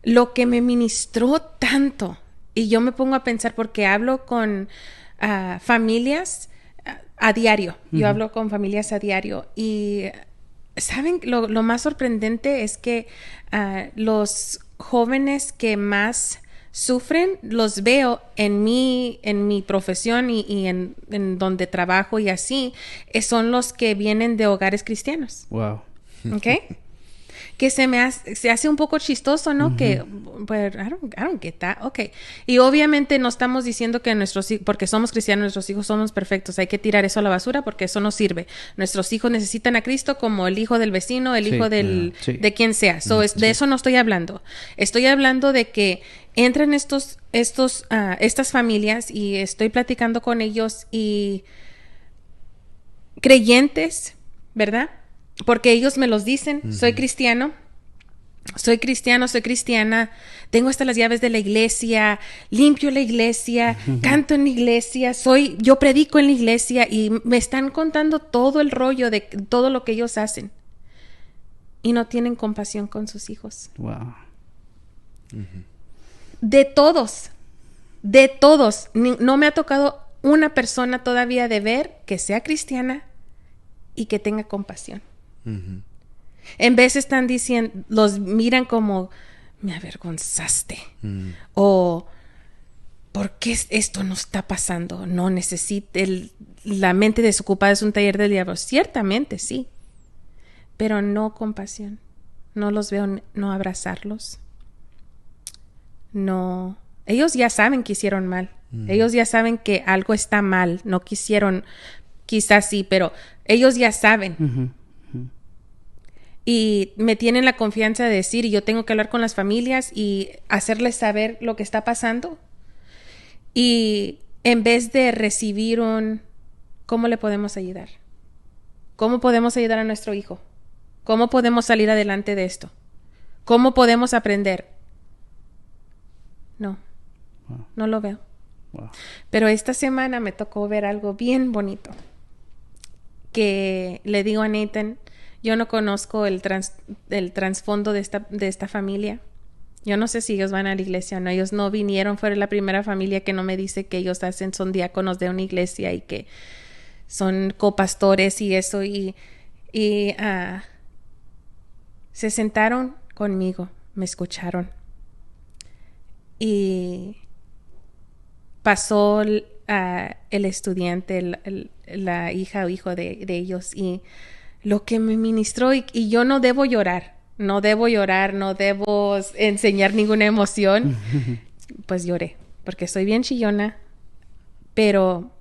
lo que me ministró tanto, y yo me pongo a pensar porque hablo con familias a diario. Yo hablo con familias a diario y ¿saben? Lo más sorprendente es que los jóvenes que más sufren los veo en mi profesión y en donde trabajo y así, son los que vienen de hogares cristianos. Wow. ¿Ok? Que se hace un poco chistoso, ¿no? Que, but I don't get that. Ok. Y obviamente no estamos diciendo que porque somos cristianos, nuestros hijos somos perfectos. Hay que tirar eso a la basura porque eso no sirve. Nuestros hijos necesitan a Cristo como el hijo del vecino, el hijo de quien sea. De eso no estoy hablando. Estoy hablando de que entran estas familias y estoy platicando con ellos y creyentes, ¿verdad? Porque ellos me los dicen, soy cristiano, soy cristiana, tengo hasta las llaves de la iglesia, limpio la iglesia, canto en la iglesia, yo predico en la iglesia, y me están contando todo el rollo de todo lo que ellos hacen. Y no tienen compasión con sus hijos. Wow. De todos. No me ha tocado una persona todavía de ver que sea cristiana y que tenga compasión. En vez están diciendo, los miran como, me avergonzaste. O, ¿por qué esto no está pasando? No necesita, la mente desocupada es un taller del diablo. Ciertamente, sí. Pero no compasión. No los veo, no abrazarlos. No. Ellos ya saben que hicieron mal. Ellos ya saben que algo está mal. No quisieron, quizás sí, pero ellos ya saben. Y me tienen la confianza de decir, y yo tengo que hablar con las familias y hacerles saber lo que está pasando. Y en vez de recibir ¿cómo le podemos ayudar? ¿Cómo podemos ayudar a nuestro hijo? ¿Cómo podemos salir adelante de esto? ¿Cómo podemos aprender? No, no lo veo. Wow. Pero esta semana me tocó ver algo bien bonito. Que le digo a Nathan, yo no conozco el trasfondo de esta familia. Yo no sé si ellos van a la iglesia o no. Ellos no vinieron. Fue la primera familia que no me dice que ellos son diáconos de una iglesia y que son copastores y eso. Y se sentaron conmigo, me escucharon. Y pasó el estudiante, la hija o hijo de ellos, y lo que me ministró, y yo no debo llorar, no debo enseñar ninguna emoción. Pues lloré, porque soy bien chillona, pero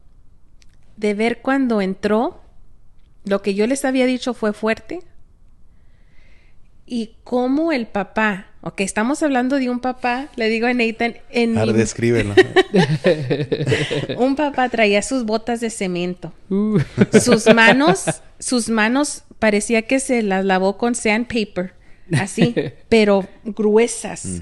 de ver cuando entró, lo que yo les había dicho fue fuerte, y cómo el papá, estamos hablando de un papá, le digo a Nathan, descríbelo. Un papá traía sus botas de cemento, sus manos Parecía que se las lavó con sandpaper, así, pero gruesas.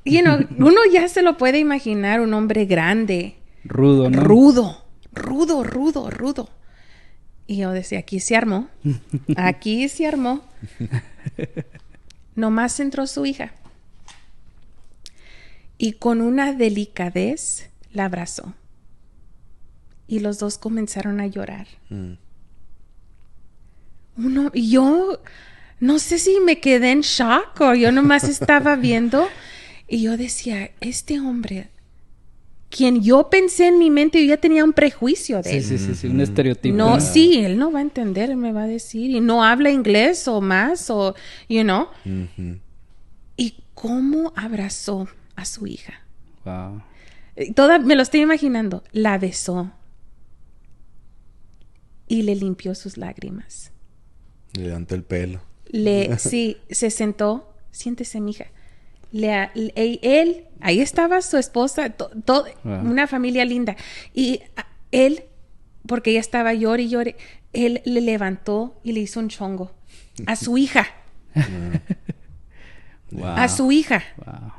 Uno ya se lo puede imaginar, un hombre grande. Rudo, ¿no? Rudo. Y yo decía, aquí se armó. Nomás entró su hija. Y con una delicadez la abrazó. Y los dos comenzaron a llorar. Yo no sé si me quedé en shock o yo nomás estaba viendo. Y yo decía, este hombre, quien yo pensé en mi mente, yo ya tenía un prejuicio de él. Sí, un estereotipo. No, sí, él no va a entender, él me va a decir, y no habla inglés o más, o, Y cómo abrazó a su hija. Wow. Me lo estoy imaginando. La besó. Y le limpió sus lágrimas. Le levantó el pelo. Sí, se sentó. Siéntese, mija. Él, ahí estaba su esposa, una familia linda. Y él, porque ella estaba llore y llore, él le levantó y le hizo un chongo a su hija. Wow. A su hija. Wow.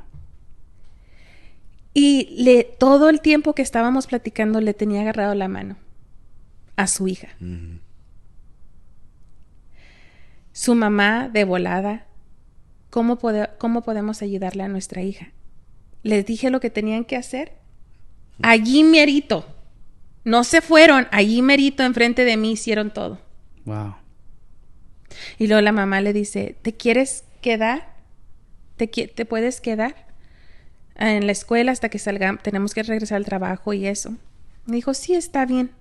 Y todo el tiempo que estábamos platicando le tenía agarrado la mano a su hija. Su mamá de volada. ¿Cómo podemos ayudarle a nuestra hija? Les dije lo que tenían que hacer. Allí merito. No se fueron. Allí merito enfrente de mí hicieron todo. Wow. Y luego la mamá le dice, ¿te quieres quedar? ¿Te puedes quedar en la escuela hasta que salgamos? Tenemos que regresar al trabajo y eso. Me dijo, sí, está bien.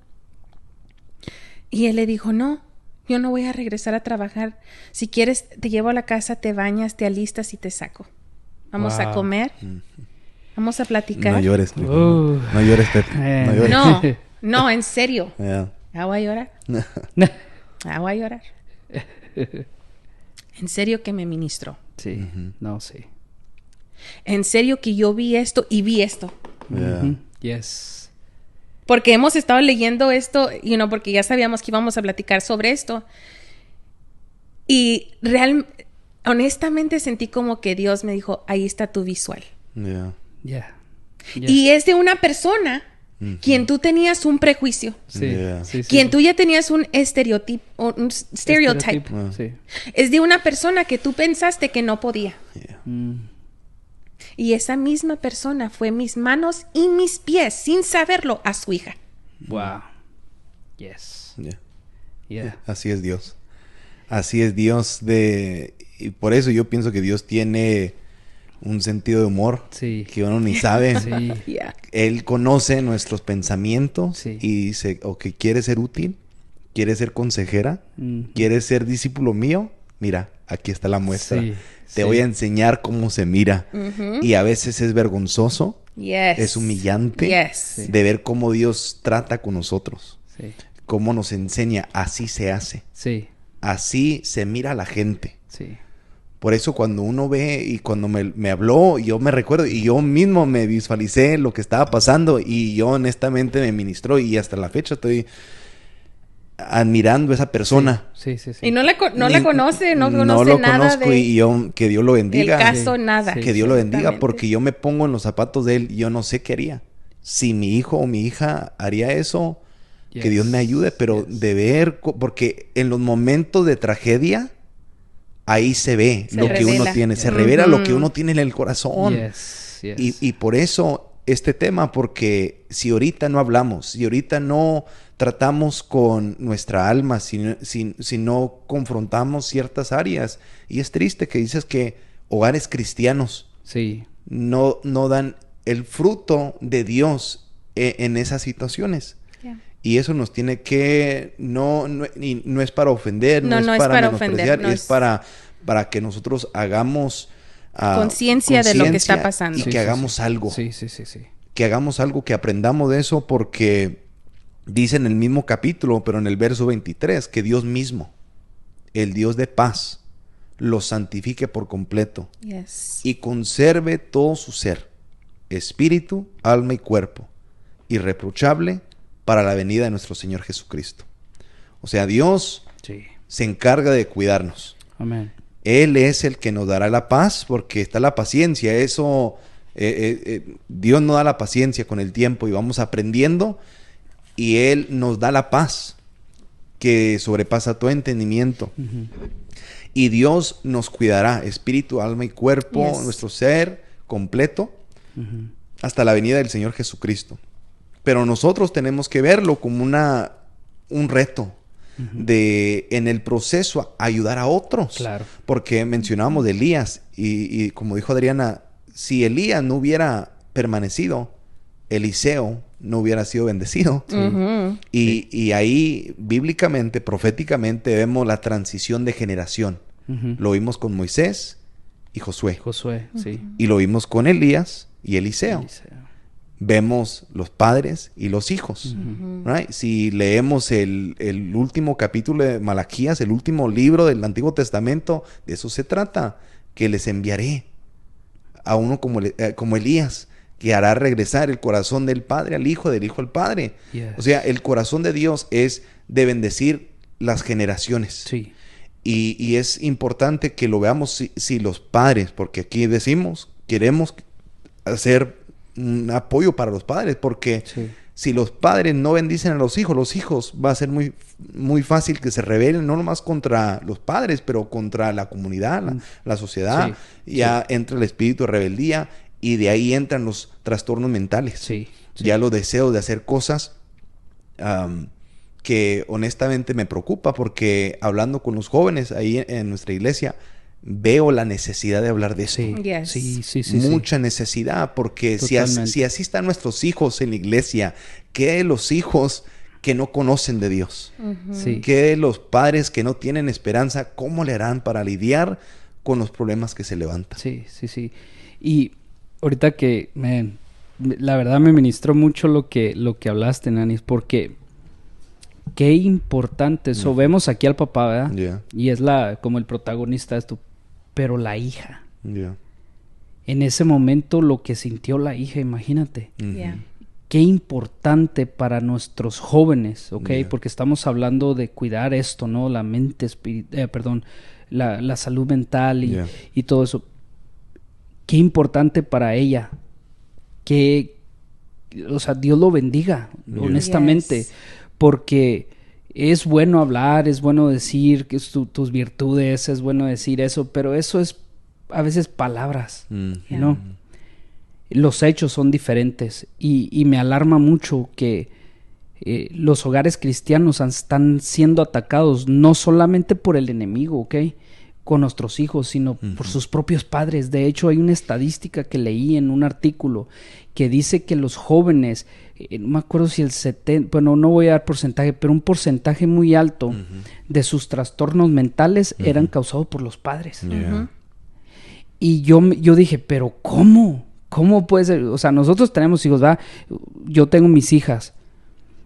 Y él le dijo, no. Yo no voy a regresar a trabajar. Si quieres, te llevo a la casa, te bañas, te alistas y te saco. Vamos a comer. Vamos a platicar. No llores, no llores, Pepe. No llores. No, en serio. Yeah. Voy a llorar. Voy a llorar. En serio que me ministró. Sí, no, sí. En serio que yo vi esto y vi esto. Yeah. Yes. Porque hemos estado leyendo esto, porque ya sabíamos que íbamos a platicar sobre esto. Y honestamente sentí como que Dios me dijo, ahí está tu visual. Yeah. Y es de una persona quien tú tenías un prejuicio. Sí. Quien tú ya tenías un estereotipo. Sí. Es de una persona que tú pensaste que no podía. Y esa misma persona fue mis manos y mis pies, sin saberlo, a su hija. Wow. Yes. Yeah. Así es Dios. Así es Dios y por eso yo pienso que Dios tiene un sentido de humor que uno ni sabe. Él conoce nuestros pensamientos y dice, ok, ¿quieres ser útil? ¿Quieres ser consejera? ¿Quieres ser discípulo mío? Mira, aquí está la muestra. Te voy a enseñar cómo se mira. Y a veces es vergonzoso. Es humillante de ver cómo Dios trata con nosotros. Cómo nos enseña, así se hace. Así se mira a la gente. Por eso cuando uno ve y cuando me habló, yo me recuerdo y yo mismo me visualicé lo que estaba pasando y yo honestamente me ministró y hasta la fecha estoy admirando a esa persona. Y no la conoce, no conoce no lo nada conozco y yo, que Dios lo bendiga. El caso, nada. Que Dios lo bendiga porque yo me pongo en los zapatos de él y yo no sé qué haría. Si mi hijo o mi hija haría eso, que Dios me ayude, pero de ver, porque en los momentos de tragedia, ahí se ve lo que uno tiene, se revela lo que uno tiene en el corazón. Y por eso este tema, porque si ahorita no hablamos, si ahorita no tratamos con nuestra alma, si no confrontamos ciertas áreas, y es triste que dices que hogares cristianos no dan el fruto de Dios en esas situaciones. Y eso nos tiene que... No es para ofender, no es para menospreciar, es para que nosotros hagamos... conciencia de lo que está pasando. Y que hagamos algo. Sí. Que hagamos algo, que aprendamos de eso, porque dice en el mismo capítulo, pero en el verso 23, que Dios mismo, el Dios de paz, los santifique por completo y conserve todo su ser, espíritu, alma y cuerpo, irreprochable para la venida de nuestro Señor Jesucristo. O sea, Dios se encarga de cuidarnos. Amén. Él es el que nos dará la paz, porque está la paciencia. Eso, Dios nos da la paciencia con el tiempo y vamos aprendiendo, y Él nos da la paz que sobrepasa todo entendimiento. Y Dios nos cuidará, espíritu, alma y cuerpo, nuestro ser completo, hasta la venida del Señor Jesucristo. Pero nosotros tenemos que verlo como un reto de, en el proceso, ayudar a otros. Claro. Porque mencionábamos de Elías, y como dijo Adriana, si Elías no hubiera permanecido, Eliseo no hubiera sido bendecido. Y ahí, bíblicamente, proféticamente, vemos la transición de generación. Lo vimos con Moisés y Josué. Y lo vimos con Elías y Eliseo. Vemos los padres y los hijos. Right? Si leemos el último capítulo de Malaquías, el último libro del Antiguo Testamento, de eso se trata, que les enviaré a uno como Elías, que hará regresar el corazón del padre al hijo, del hijo al padre. O sea, el corazón de Dios es de las generaciones. Y es importante que lo veamos si los padres, porque aquí decimos, queremos hacer un apoyo para los padres, porque si los padres no bendicen a los hijos va a ser muy, muy fácil que se rebelen, no nomás contra los padres, pero contra la comunidad, la sociedad. Ya entra el espíritu de rebeldía, y de ahí entran los trastornos mentales. Ya los deseos de hacer cosas que honestamente me preocupa, porque hablando con los jóvenes ahí en nuestra iglesia, veo la necesidad de hablar de esto. Mucha necesidad, porque si así están nuestros hijos en la iglesia, ¿qué de los hijos que no conocen de Dios? ¿Qué de los padres que no tienen esperanza? ¿Cómo le harán para lidiar con los problemas que se levantan? Y ahorita que la verdad me ministró mucho lo que hablaste, Nanis, porque qué importante eso. Vemos aquí al papá, ¿verdad? Y es como el protagonista de esto. Pero la hija. En ese momento lo que sintió la hija, imagínate. Qué importante para nuestros jóvenes, ¿ok? Porque estamos hablando de cuidar esto, ¿no? La mente, la salud mental y todo eso. Qué importante para ella. O sea, Dios lo bendiga, honestamente. Porque es bueno hablar, es bueno decir que tus virtudes, es bueno decir eso, pero eso es a veces palabras, ¿no? Los hechos son diferentes, y me alarma mucho que los hogares cristianos están siendo atacados no solamente por el enemigo, ¿ok? Con nuestros hijos, sino por sus propios padres. De hecho, hay una estadística que leí en un artículo que dice que los jóvenes, no me acuerdo si el 70%, bueno, no voy a dar porcentaje, pero un porcentaje muy alto de sus trastornos mentales eran causados por los padres. Y yo dije, pero ¿cómo? ¿Cómo puede ser? O sea, nosotros tenemos hijos, ¿verdad? Yo tengo mis hijas.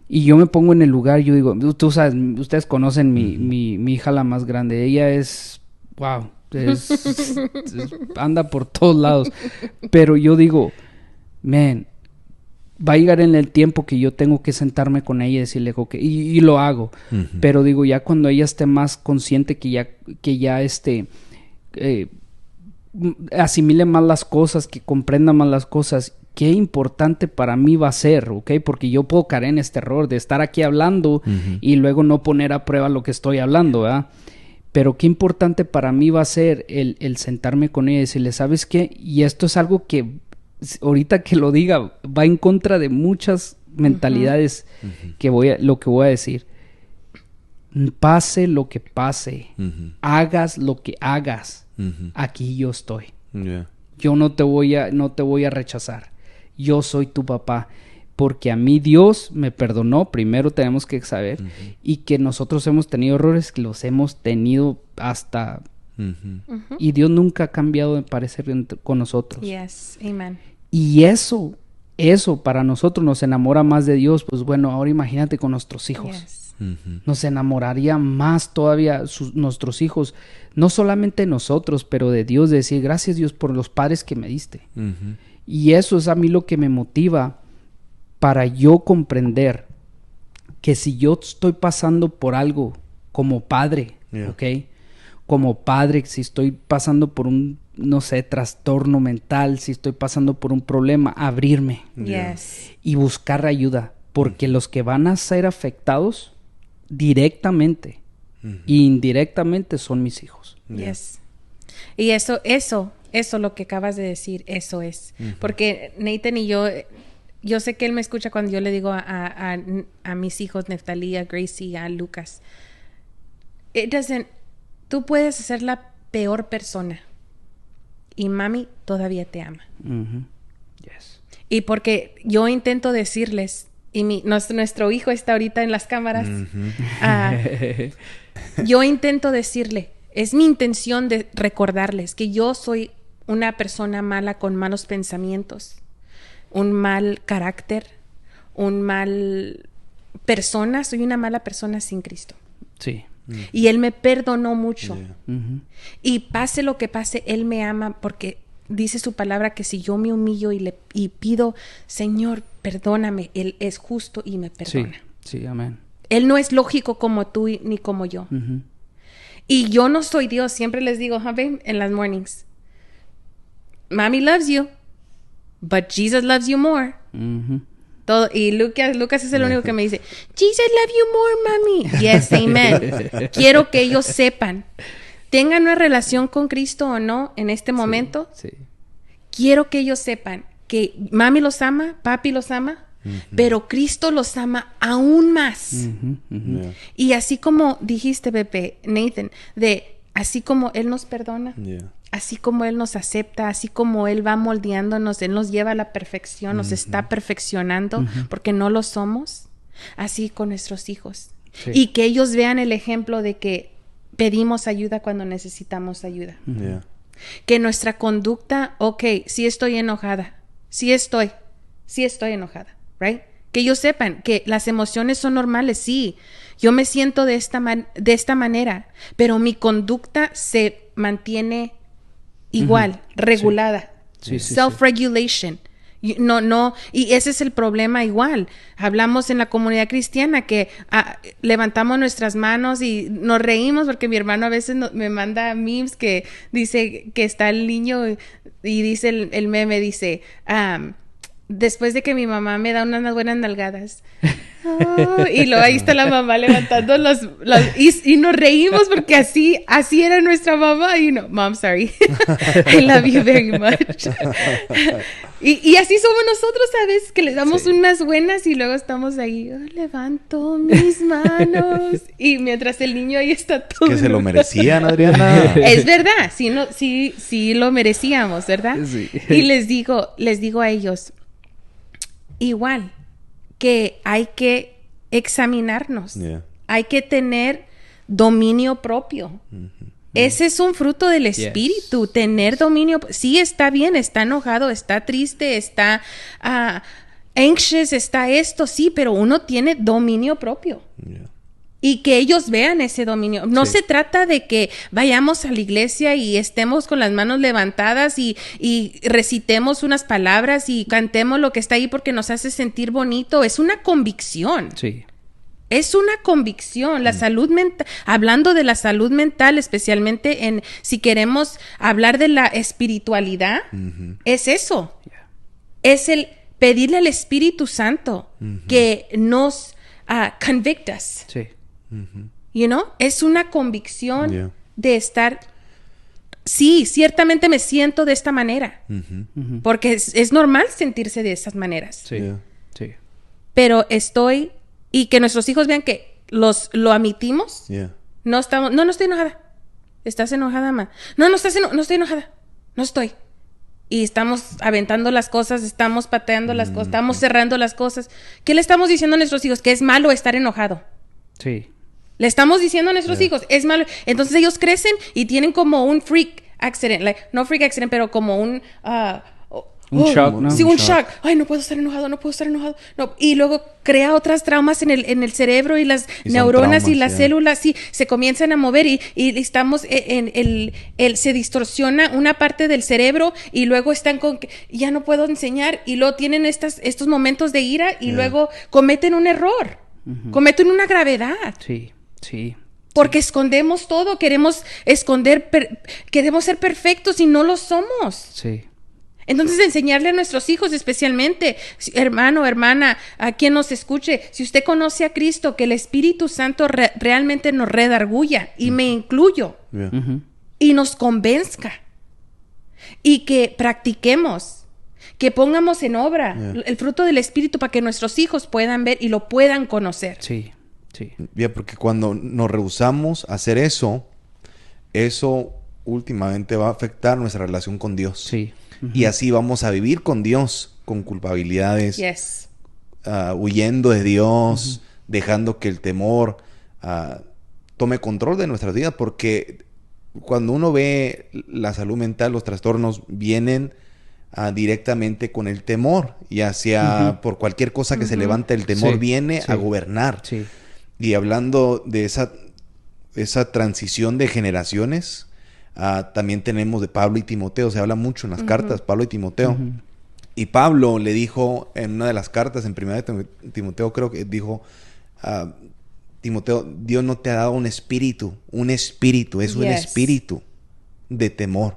Y yo me pongo en el lugar, yo digo, tú sabes, ustedes conocen mi hija, la más grande. Ella es, wow, anda por todos lados. Pero yo digo, va a llegar en el tiempo que yo tengo que sentarme con ella y decirle, okay, y lo hago. Pero digo, ya cuando ella esté más consciente, que ya asimile más las cosas, que comprenda más las cosas, qué importante para mí va a ser, ¿ok? Porque yo puedo caer en este error de estar aquí hablando y luego no poner a prueba lo que estoy hablando, ¿verdad? Pero qué importante para mí va a ser el sentarme con ella y decirle, ¿sabes qué? Y esto es algo que ahorita que lo diga va en contra de muchas mentalidades lo que voy a decir. Pase lo que pase, hagas lo que hagas, aquí yo estoy. Yo no te voy a rechazar. Yo soy tu papá, porque a mí Dios me perdonó, primero tenemos que saber, y que nosotros hemos tenido errores, que los hemos tenido hasta... Y Dios nunca ha cambiado de parecer con nosotros. Yes, amen. Y eso para nosotros nos enamora más de Dios. Pues bueno, ahora imagínate con nuestros hijos. Nos enamoraría más todavía nuestros hijos, no solamente nosotros, pero de Dios, de decir, gracias Dios por los padres que me diste. Y eso es a mí lo que me motiva para yo comprender que si yo estoy pasando por algo como padre, ¿ok? Como padre, si estoy pasando por un, no sé, trastorno mental, si estoy pasando por un problema, abrirme y buscar ayuda, porque los que van a ser afectados directamente e indirectamente son mis hijos. Y eso lo que acabas de decir, eso es. Porque Nathan y yo sé que él me escucha cuando yo le digo a mis hijos, Neftalí, a Gracie, a Lucas, tú puedes ser la peor persona y mami todavía te ama. Y porque yo intento decirles, y nuestro hijo está ahorita en las cámaras, yo intento decirle, es mi intención de recordarles que yo soy una persona mala con malos pensamientos, un mal carácter, un mal persona, soy una mala persona sin Cristo. Sí. Y Él me perdonó mucho. Y pase lo que pase, Él me ama porque dice su palabra que si yo me humillo y pido, Señor, perdóname, Él es justo y me perdona. Sí, amén. Él no es lógico como tú ni como yo. Y yo no soy Dios. Siempre les digo, babe, en las mornings, Mommy loves you, but Jesus loves you more. Todo, y Lucas es el único que me dice, Jesus love you more, mami. Yes, amen. Quiero que ellos sepan, tengan una relación con Cristo o no en este momento. Quiero que ellos sepan que mami los ama, papi los ama, pero Cristo los ama aún más. Y así como dijiste, Pepe, Nathan, así como Él nos perdona, así como Él nos acepta, así como Él va moldeándonos, Él nos lleva a la perfección, nos está perfeccionando, porque no lo somos, así con nuestros hijos. Y que ellos vean el ejemplo de que pedimos ayuda cuando necesitamos ayuda. Que nuestra conducta, sí estoy enojada, sí estoy enojada, right? Que ellos sepan que las emociones son normales, sí. Yo me siento de esta manera, pero mi conducta se mantiene igual, regulada. Self-regulation. No, y ese es el problema igual. Hablamos en la comunidad cristiana que levantamos nuestras manos y nos reímos porque mi hermano a veces me manda memes que dice que está el niño y dice el meme, dice, después de que mi mamá me da unas buenas nalgadas. Y luego ahí está la mamá levantando y nos reímos porque así era nuestra mamá. Y Mom, sorry. I love you very much. y así somos nosotros, ¿sabes? Que le damos unas buenas y luego estamos ahí, levanto mis manos. Y mientras el niño ahí está todo. Que se lo merecían, Adriana. Es verdad, sí lo merecíamos, ¿verdad? Sí. Y les digo a ellos, igual, que hay que examinarnos. Hay que tener dominio propio. Ese es un fruto del espíritu, tener dominio. Sí, está bien, está enojado, está triste, está anxious, está esto, sí, pero uno tiene dominio propio. Y que ellos vean ese dominio. No se trata de que vayamos a la iglesia y estemos con las manos levantadas y recitemos unas palabras y cantemos lo que está ahí porque nos hace sentir bonito. Es una convicción. Es una convicción. La salud mental, hablando de la salud mental, especialmente si queremos hablar de la espiritualidad, es eso. Es el pedirle al Espíritu Santo que nos convict us. You know? Es una convicción de estar. Sí, ciertamente me siento de esta manera. Porque es normal sentirse de esas maneras. Pero y que nuestros hijos vean que lo admitimos. No estoy enojada. ¿Estás enojada, ma? No estoy enojada. No estoy. Y estamos aventando las cosas, estamos pateando las cosas, estamos cerrando las cosas. ¿Qué le estamos diciendo a nuestros hijos? Que es malo estar enojado. Le estamos diciendo a nuestros hijos, es malo. Entonces ellos crecen y tienen como un freak accident, no freak accident, pero como un shock, ¿no? Sí, un shock. Ay, no puedo estar enojado. No. Y luego crea otras traumas en el cerebro y las neuronas y las células se comienzan a mover y estamos se distorsiona una parte del cerebro y luego están con que ya no puedo enseñar y luego tienen estos momentos de ira y luego cometen un error. cometen una gravedad. Sí, sí. Porque escondemos todo, queremos queremos ser perfectos y no lo somos. Sí. Entonces, enseñarle a nuestros hijos, especialmente, hermano, hermana, a quien nos escuche, si usted conoce a Cristo, que el Espíritu Santo realmente nos redarguya, y me incluyo, y nos convenzca, y que practiquemos, que pongamos en obra el fruto del Espíritu para que nuestros hijos puedan ver y lo puedan conocer. Sí, sí. Bien, porque cuando nos rehusamos a hacer eso últimamente va a afectar nuestra relación con Dios. Sí. Y así vamos a vivir con Dios, con culpabilidades, Yes. Huyendo de Dios, dejando que el temor tome control de nuestras vidas, porque cuando uno ve la salud mental, los trastornos vienen directamente con el temor, ya sea por cualquier cosa que se levante, el temor viene a gobernar. Sí. Y hablando de esa transición de generaciones, también tenemos de Pablo y Timoteo. Se habla mucho en las cartas, Pablo y Timoteo. Y Pablo le dijo en una de las cartas, en primera de Timoteo, creo que dijo, Timoteo, Dios no te ha dado un espíritu, es un espíritu de temor,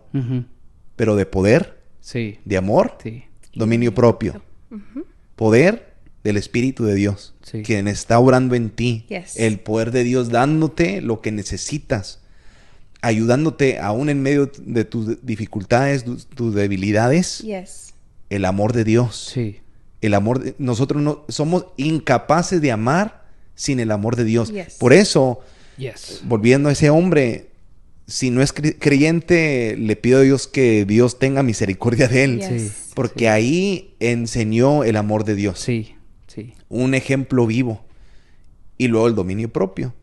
pero de poder, de amor, dominio propio. Poder del Espíritu de Dios, quien está obrando en ti, el poder de Dios dándote lo que necesitas, ayudándote aún en medio de tus dificultades, tus debilidades, el amor de Dios. El amor nosotros no somos incapaces de amar sin el amor de Dios. Por eso, volviendo a ese hombre, si no es creyente, le pido a Dios que Dios tenga misericordia de él, porque ahí enseñó el amor de Dios. Un ejemplo vivo. Y luego el dominio propio,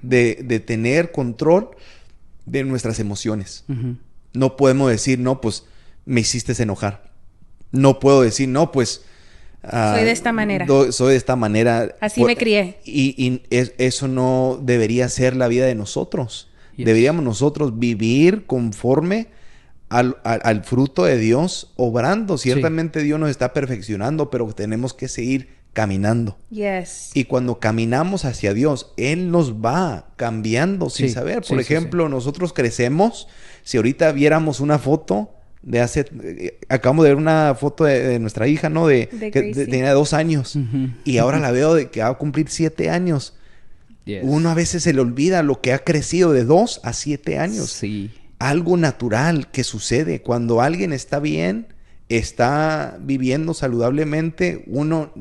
de tener control de nuestras emociones. No podemos decir, no, pues me hiciste enojar. No puedo decir, no, pues soy de esta manera. Soy de esta manera. Así me crié. Y eso no debería ser la vida de nosotros. Deberíamos nosotros vivir conforme al fruto de Dios, obrando. Ciertamente Dios nos está perfeccionando, pero tenemos que seguir caminando. Y cuando caminamos hacia Dios, Él nos va cambiando sin saber. Por ejemplo, nosotros crecemos. Si ahorita viéramos una foto de acabamos de ver una foto de nuestra hija, ¿no? Que tenía 2 años. Y ahora la veo de que va a cumplir 7 años. Uno a veces se le olvida lo que ha crecido de 2 a 7 años. Algo natural que sucede cuando alguien está bien, está viviendo saludablemente, uno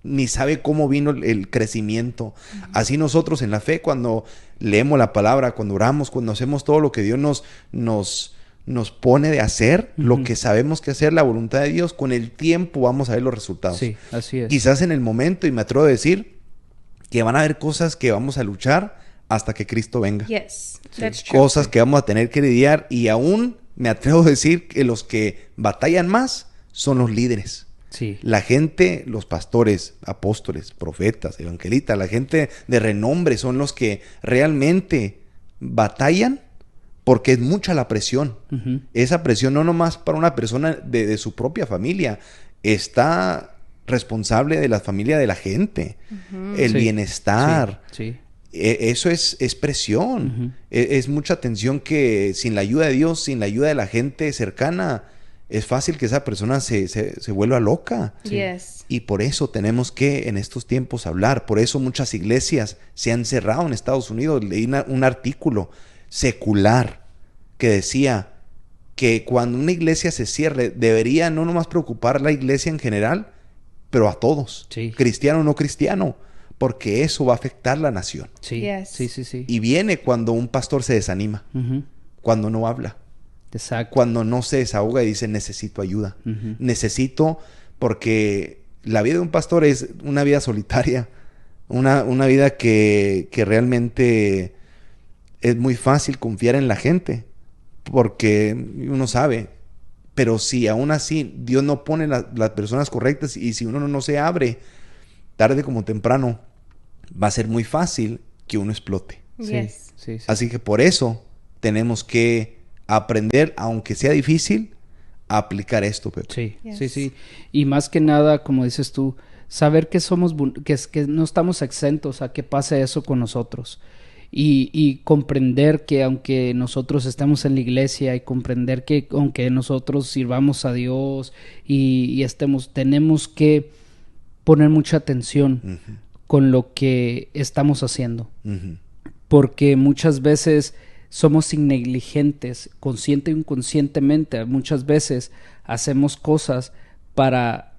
ni sabe cómo vino el crecimiento. Así nosotros en la fe, cuando leemos la palabra, cuando oramos, cuando hacemos todo lo que Dios nos pone de hacer, lo que sabemos que hacer, la voluntad de Dios, con el tiempo vamos a ver los resultados. Así es. Quizás en el momento, y me atrevo a decir, que van a haber cosas que vamos a luchar hasta que Cristo venga. Cosas que vamos a tener que lidiar, y aún me atrevo a decir que los que batallan más son los líderes. La gente, los pastores, apóstoles, profetas, evangelistas, la gente de renombre son los que realmente batallan, porque es mucha la presión. Esa presión no nomás para una persona de su propia familia, está responsable de la familia de la gente, el bienestar. Eso es presión. Es mucha tensión que sin la ayuda de Dios, sin la ayuda de la gente cercana, es fácil que esa persona se vuelva loca. Y por eso tenemos que en estos tiempos hablar. Por eso muchas iglesias se han cerrado en Estados Unidos. Leí un artículo secular que decía que cuando una iglesia se cierre, debería no nomás preocupar la iglesia en general, pero a todos, cristiano o no cristiano, porque eso va a afectar la nación. Y viene cuando un pastor se desanima, cuando no habla, cuando no se desahoga y dice necesito ayuda, necesito, porque la vida de un pastor es una vida solitaria, una vida que realmente es muy fácil confiar en la gente, porque uno sabe. Pero si aún así Dios no pone las personas correctas, y si uno no se abre, tarde como temprano, va a ser muy fácil que uno explote. Así que por eso tenemos que aprender, aunque sea difícil, a aplicar esto, Pepe. Y más que nada, como dices tú, saber que que no estamos exentos a que pase eso con nosotros. Y comprender que aunque nosotros estemos en la iglesia y comprender que aunque nosotros sirvamos a Dios y tenemos que poner mucha atención con lo que estamos haciendo. Porque muchas veces somos negligentes, consciente o inconscientemente. Muchas veces hacemos cosas para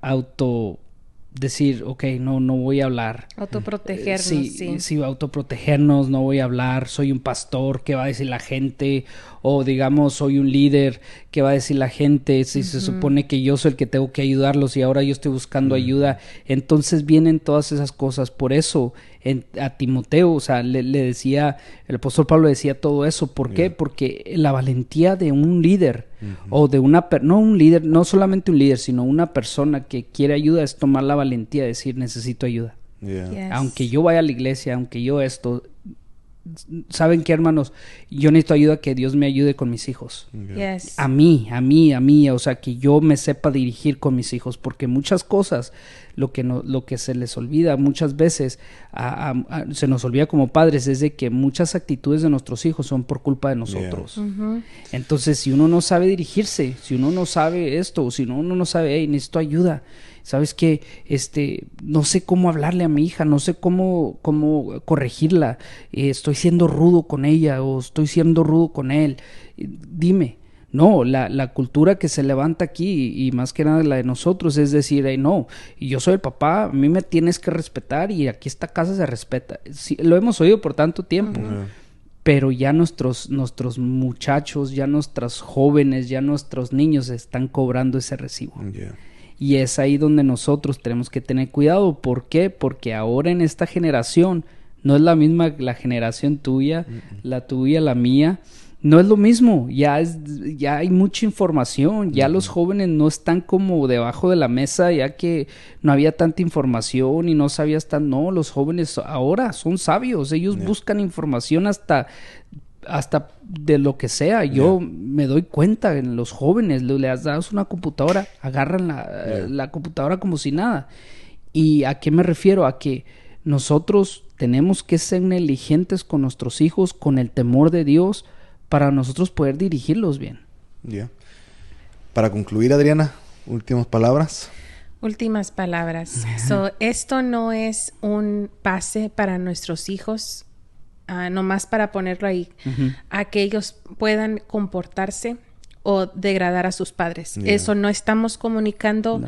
decir, ok, no voy a hablar. Autoprotegernos, sí, autoprotegernos, no voy a hablar, soy un pastor, ¿qué va a decir la gente? O digamos, soy un líder, ¿qué va a decir la gente? Si se supone que yo soy el que tengo que ayudarlos y ahora yo estoy buscando ayuda. Entonces vienen todas esas cosas. Por eso a Timoteo, o sea, le decía, el apóstol Pablo decía todo eso. ¿Por qué? Porque la valentía de un líder o de no un líder, no solamente un líder, sino una persona que quiere ayuda es tomar la valentía de decir, necesito ayuda. Yes. Aunque yo vaya a la iglesia, aunque yo ¿saben qué, hermanos? Yo necesito ayuda, que Dios me ayude con mis hijos. Yes. A mí, o sea, que yo me sepa dirigir con mis hijos, porque muchas cosas, lo que se les olvida muchas veces, se nos olvida como padres, es de que muchas actitudes de nuestros hijos son por culpa de nosotros. Entonces, si uno no sabe dirigirse, si uno no sabe esto, si uno no sabe, hey, necesito ayuda, ¿sabes qué? No sé cómo hablarle a mi hija, no sé cómo corregirla, estoy siendo rudo con ella o estoy siendo rudo con él, dime. No, la cultura que se levanta aquí y más que nada la de nosotros es decir, hey, no, yo soy el papá, a mí me tienes que respetar y aquí esta casa se respeta. Sí, lo hemos oído por tanto tiempo. Pero ya nuestros muchachos, ya nuestros jóvenes, ya nuestros niños están cobrando ese recibo. Y es ahí donde nosotros tenemos que tener cuidado. ¿Por qué? Porque ahora en esta generación no es la misma la generación tuya, la tuya, la mía. No es lo mismo. Ya hay mucha información. Ya los jóvenes no están como debajo de la mesa, ya que no había tanta información y no sabías tan. No, los jóvenes ahora son sabios. Ellos buscan información hasta de lo que sea. Yo me doy cuenta en los jóvenes, le has dado una computadora, agarran la computadora como si nada. ¿Y a qué me refiero? A que nosotros tenemos que ser negligentes con nuestros hijos, con el temor de Dios, para nosotros poder dirigirlos bien. Para concluir, Adriana, últimas palabras. Últimas palabras. Esto no es un pase para nuestros hijos, nomás para ponerlo ahí, a que ellos puedan comportarse o degradar a sus padres. Eso no estamos comunicando,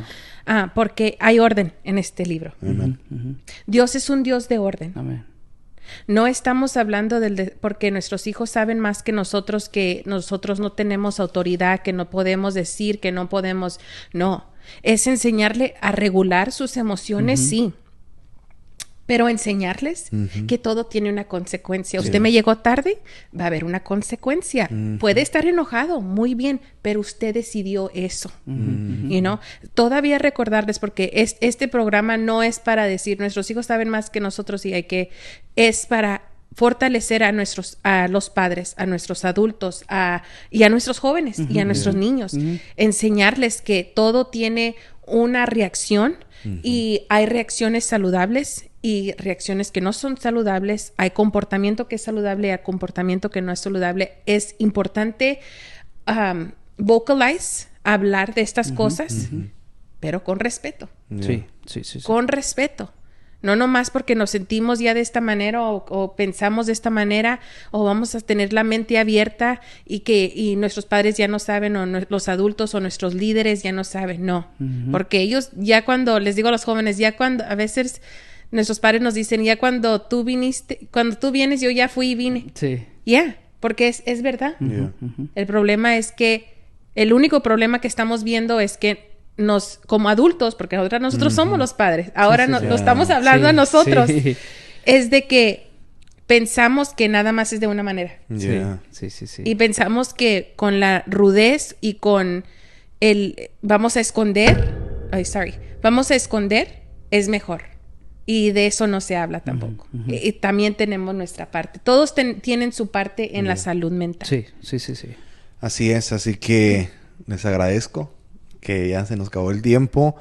porque hay orden en este libro. Dios es un Dios de orden. Amén. No estamos hablando porque nuestros hijos saben más que nosotros no tenemos autoridad, que no podemos decir, que no podemos. No, es enseñarle a regular sus emociones, sí. Pero enseñarles que todo tiene una consecuencia. Usted me llegó tarde, va a haber una consecuencia. Puede estar enojado, muy bien, pero usted decidió eso. Todavía recordarles, porque este programa no es para decir nuestros hijos saben más que nosotros es para fortalecer a los padres, a nuestros adultos, y a nuestros jóvenes y a nuestros niños. Enseñarles que todo tiene una reacción y hay reacciones saludables y reacciones que no son saludables. Hay comportamiento que es saludable y hay comportamiento que no es saludable. Es importante hablar de estas cosas, pero con respeto. Sí. Con respeto. No nomás porque nos sentimos ya de esta manera o pensamos de esta manera o vamos a tener la mente abierta y nuestros padres ya no saben o los adultos o nuestros líderes ya no saben. No, porque ellos ya cuando, les digo a los jóvenes, ya cuando a veces nuestros padres nos dicen, ya cuando tú vienes yo ya fui y vine. Sí. Porque es verdad. El problema es que, el único problema que estamos viendo es que como adultos, porque ahora nosotros somos los padres, ahora lo estamos hablando a nosotros, es de que pensamos que nada más es de una manera. Sí. Y pensamos que con la rudez y con vamos a esconder es mejor. Y de eso no se habla tampoco. Y también tenemos nuestra parte. Todos tienen su parte en la salud mental. Sí. Así es, así que les agradezco que ya se nos acabó el tiempo.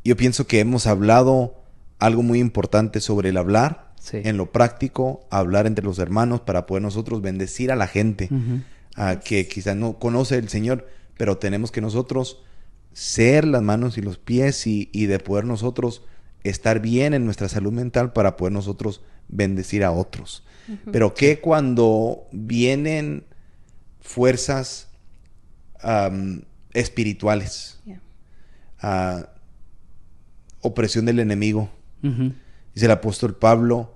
yo pienso que hemos hablado algo muy importante sobre el hablar, en lo práctico, hablar entre los hermanos para poder nosotros bendecir a la gente que quizás no conoce el Señor, pero tenemos que nosotros ser las manos y los pies y de poder nosotros estar bien en nuestra salud mental para poder nosotros bendecir a otros. Pero que cuando vienen fuerzas espirituales, opresión del enemigo, dice el apóstol Pablo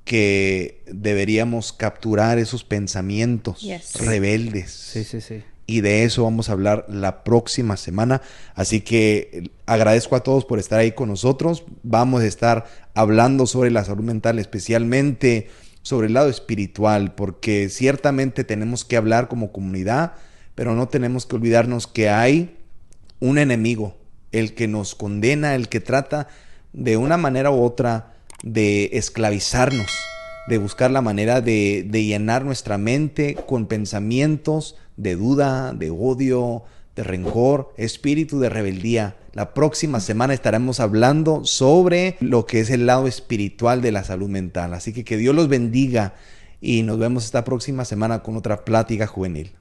que deberíamos capturar esos pensamientos rebeldes. Sí. Y de eso vamos a hablar la próxima semana. Así que agradezco a todos por estar ahí con nosotros. Vamos a estar hablando sobre la salud mental, especialmente sobre el lado espiritual, porque ciertamente tenemos que hablar como comunidad, pero no tenemos que olvidarnos que hay un enemigo, el que nos condena, el que trata de una manera u otra de esclavizarnos, de buscar la manera de llenar nuestra mente con pensamientos de duda, de odio, de rencor, espíritu de rebeldía. La próxima semana estaremos hablando sobre lo que es el lado espiritual de la salud mental. Así que Dios los bendiga y nos vemos esta próxima semana con otra plática juvenil.